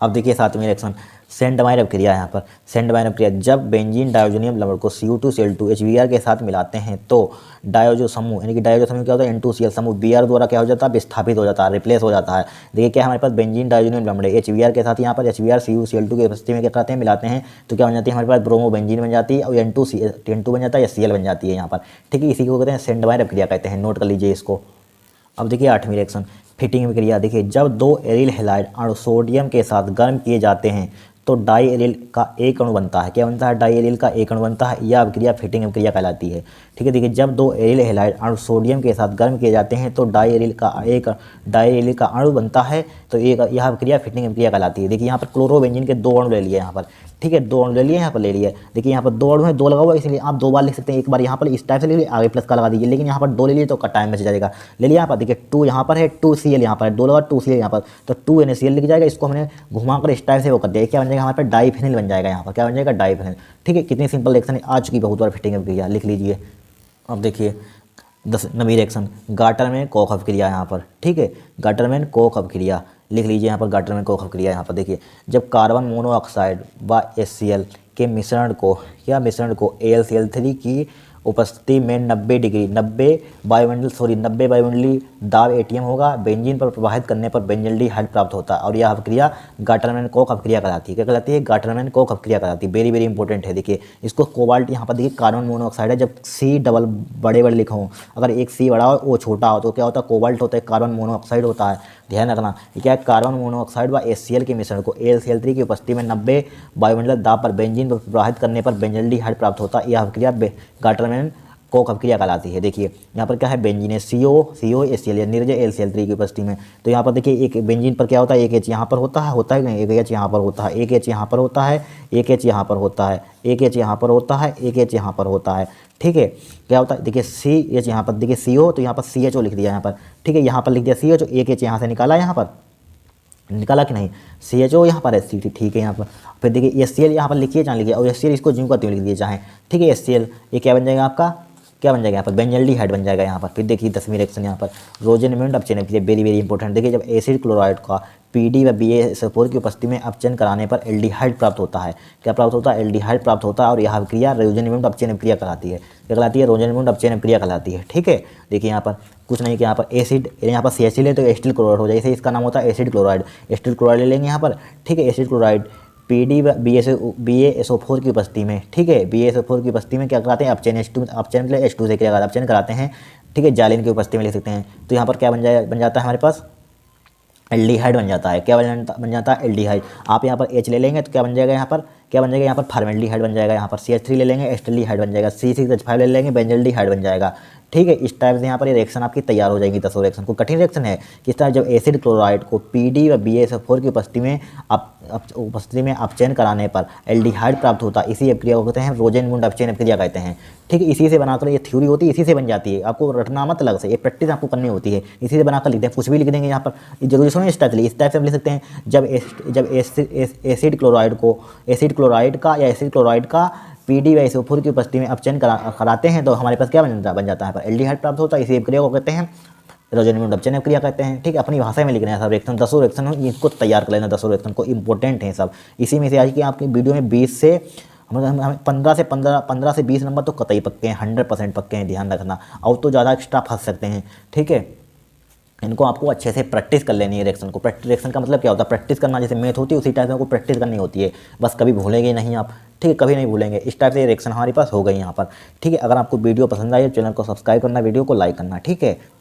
अब देखिए सातवीं रिएक्शन सेंडमायर क्रिया। यहाँ पर सेंडमायर क्रिया, जब बेंजीन डायोजोनियम लवण को Cu2Cl2 HBr के साथ मिलाते हैं तो डायोजो समूह, यानी कि डायोजो समूह क्या होता है, N2Cl समूह Br द्वारा क्या हो जाता है, विस्थापित हो जाता है, रिप्लेस हो जाता है। देखिए क्या हमारे पास बेंजीन डायोजोनियम लवण है HBr के साथ, यहाँ पर HBr Cu2Cl2 की उपस्थिति में क्या करते हैं, मिलाते हैं तो क्या बन जाती है हमारे पास, ब्रोमो बेंजीन बन जाती है और N2 बन जाता है या Cl बन जाती है यहाँ पर। ठीक है, इसी को कहते हैं सेंडमायर क्रिया कहते हैं, नोट कर लीजिए इसको। अब देखिए आठवीं रिएक्शन फिटिंग क्रिया। देखिए जब दो एरिल हैलाइड अणु सोडियम के साथ गर्म किए जाते हैं तो डाई एरिल का एक अणु बनता है। क्या बनता है, डाई एरिल का एक अणु बनता है। यह अभिक्रिया फिटिंग अभिक्रिया कहलाती है। ठीक है, देखिए जब दो एरिल हैलाइड अणु सोडियम के साथ गर्म किए जाते हैं तो डाई एरिल का अणु बनता है, तो यह अभिक्रिया फिटिंग अभिक्रिया कहलाती है। देखिए यहाँ पर क्लोरोबेंजीन के 2 अणु ले लिए यहाँ पर, ठीक है, 2 अणु ले लिए, यहाँ पर ले लिए। देखिए यहाँ पर 2 अणु है, 2 लगा हुआ है, इसलिए आप 2 बार लिख सकते हैं। एक बार यहाँ पर इस टाइप से ले लिए, आगे प्लस का लगा दीजिए, लेकिन यहाँ पर 2 ले लिए तो का टाइम बच जाएगा। ले लिया यहाँ पर, देखिए 2 यहाँ पर है, 2Cl यहाँ पर है, 2 लगा 2Cl यहाँ पर, तो 2NaCl लिख जाएगा। इसको हमने घुमाकर इस टाइप से वो कर दिया, क्या बन जाएगा हमारे पास डाइफेनिल बन जाएगा। यहाँ पर क्या बन जाएगा, डाइफेनिल। ठीक है, कितनी सिंपल रिएक्शन है, आ चुकी बहुत बार फिटिंग अभिक्रिया, लिख लीजिए। अब देखिए 10वीं रिएक्शन, गाटरमैन कोख अभिक्रिया यहाँ पर। ठीक है, गाटरमैन कोख अभिक्रिया लिख लीजिए यहाँ पर, गाटरमैन कोख अभिक्रिया यहाँ पर। देखिए जब कार्बन मोनोऑक्साइड व HCl के मिश्रण को AlCl3 की उपस्थिति में 90 वायुमंडलीय दाब एटीएम होगा, बेंजीन पर प्रवाहित करने पर बेंजल्डिहाइड प्राप्त होता है और यह अभिक्रिया गाटरमैन कोख अभिक्रिया कहलाती है। क्या कहलाती है, गाटरमैन कोख अभिक्रिया कहलाती है। वेरी वेरी इंपॉर्टेंट है। देखिए इसको कोबाल्ट, यहाँ पर देखिए कार्बन मोनोऑक्साइड है, जब C डबल बड़े लिखा हो, अगर एक C बड़ा हो वो छोटा हो तो क्या होता है, कोबाल्ट होता है, कार्बन मोनोऑक्साइड होता है। ध्यान रखना, ये क्या है, कार्बन मोनोऑक्साइड व HCl के मिश्रण को AlCl3 की उपस्थिति में 90 वायुमंडल दाब पर बेंजीन पर प्रवाहित करने पर बेंजल्डिहाइड प्राप्त होता है। यह अभिक्रिया गाटरमैन कोख अभिक्रिया कहलाती है। देखिए यहाँ पर क्या है, बेंजीन है, CO HCl या निर्जय AlCl3 की उपस्थिति में। तो यहाँ पर देखिए एक बेंजीन पर क्या होता है, एक H यहाँ पर होता है नहीं, एक H यहाँ पर होता है, एक H यहाँ पर होता है, एक H यहाँ पर होता है, एक H यहाँ पर होता है, एक H यहाँ पर होता है। ठीक है, क्या होता है, देखिए CH यहाँ पर, देखिए CO तो यहाँ पर CHO लिख दिया यहाँ पर। ठीक है, यहाँ पर लिख दिया CHO, एक H यहाँ से निकाला, यहाँ पर निकाला कि नहीं, CHO यहाँ पर है, ठीक है यहाँ पर। फिर देखिए HCl यहाँ पर लिखिए, चाहे लिखिए, और HCl इसको ज्यों का त्यों लिख दिए चाहें। ठीक है, HCl ये क्या बन जाएगा आपका, क्या बन जाएगा यहाँ पर, बेंजल्डिहाइड बन जाएगा यहाँ पर। फिर देखिए 10वीं रिएक्शन यहाँ पर, रोजेनमेंट अपचयन के लिए वेरी वेरी इंपॉर्टेंट। देखिए जब एसिड क्लोराइड का PD व BaSO4 की उपस्थिति में अपचयन कराने पर एल्डिहाइड प्राप्त होता है। क्या प्राप्त होता है, एल्डिहाइड प्राप्त होता है और यह अभिक्रिया रोजेनमेंट अपचयन अभिक्रिया कहलाती है। क्या कहलाती है, रोजेनमेंट अपचयन अभिक्रिया कहलाती है। ठीक है, देखिए यहाँ पर कुछ नहीं कि यहाँ पर एसिड, यहाँ पर CHCl है तो एसिटिल क्लोराइड हो जाए, इसे इसका नाम होता है एसिड क्लोराइड। एसिटिल क्लोराइड ले लेंगे यहाँ पर। ठीक है, एसिड क्लोराइड PD व BaSO4 की उपस्थिति में, ठीक है, BaSO4 की उपस्थिति में क्या कराते हैं, अपचयन अपचयन के लिए H2 से क्या अपचयन कराते हैं। ठीक है, जालिन की उपस्थिति में लिख सकते हैं। तो यहाँ पर क्या बन जाता है हमारे पास, एल्डिहाइड बन जाता है। क्या बन जाता है, एल्डिहाइड। आप यहाँ पर H ले लेंगे तो क्या बन जाएगा, यहाँ पर क्या बन जाएगा, यहाँ पर फॉर्मेल्डिहाइड बन जाएगा। यहाँ पर CH3 ले लेंगे, एस्टल्डिहाइड बन जाएगा। C6H5 ले लेंगे, बेंजल्डिहाइड बन जाएगा। ठीक है, इस टाइप से यहाँ पर ये रिएक्शन आपकी तैयार हो जाएगी। 10 रिएक्शन को कठिन रिएक्शन है। किस तरह, जब एसिड क्लोराइड को PD व BaSO4 की उपस्थिति में अपचयन कराने पर एल्डिहाइड प्राप्त होता है, इसी अभिक्रिया को कहते हैं रोजेनमुंड अपचयन अभिक्रिया कहते हैं। ठीक है, इसी से बनाकर ये थ्योरी होती है, इसी से बन जाती है। आपको रटना मत अलग से, ये प्रैक्टिस आपको करनी होती है। इसी से बनाकर लिखते हैं, कुछ भी लिख देंगे यहाँ पर, जरूरी सुनो इस टाइप से हम लिख सकते हैं। जब एसिड क्लोराइड का PD व SO4 की उपस्थिति में अपचयन कराते हैं तो हमारे पास क्या बन जाता है, एल्डिहाइड प्राप्त होता है। इसी अभिक्रिया को कहते हैं रोजेनमेंट अपचयन अभिक्रिया कहते हैं। ठीक है, अपनी भाषा में लिखना है सब रिएक्शन, 10 रिएक्शन हो, इसको तैयार कर लेना। 10 रिएक्शन को इंपॉर्टेंट है सब। इसी में से आज की आपकी वीडियो में 20 से हमें 15 से 20 नंबर तो कतई पक्के हैं, 100% पक्के हैं, ध्यान रखना। और तो ज़्यादा एक्स्ट्रा फंस सकते हैं। ठीक है, इनको आपको अच्छे से प्रैक्टिस कर लेनी है रिएक्शन को। रिएक्शन का मतलब क्या होता है, प्रैक्टिस करना। जैसे मैथ होती है उसी टाइप से आपको प्रैक्टिस करनी होती है, बस कभी भूलेंगे नहीं आप। ठीक है, कभी नहीं भूलेंगे। इस टाइप से रिएक्शन हमारे पास हो गई यहाँ पर। ठीक है, अगर आपको वीडियो पसंद आई तो चैनल को सब्सक्राइब करना, वीडियो को लाइक करना। ठीक है।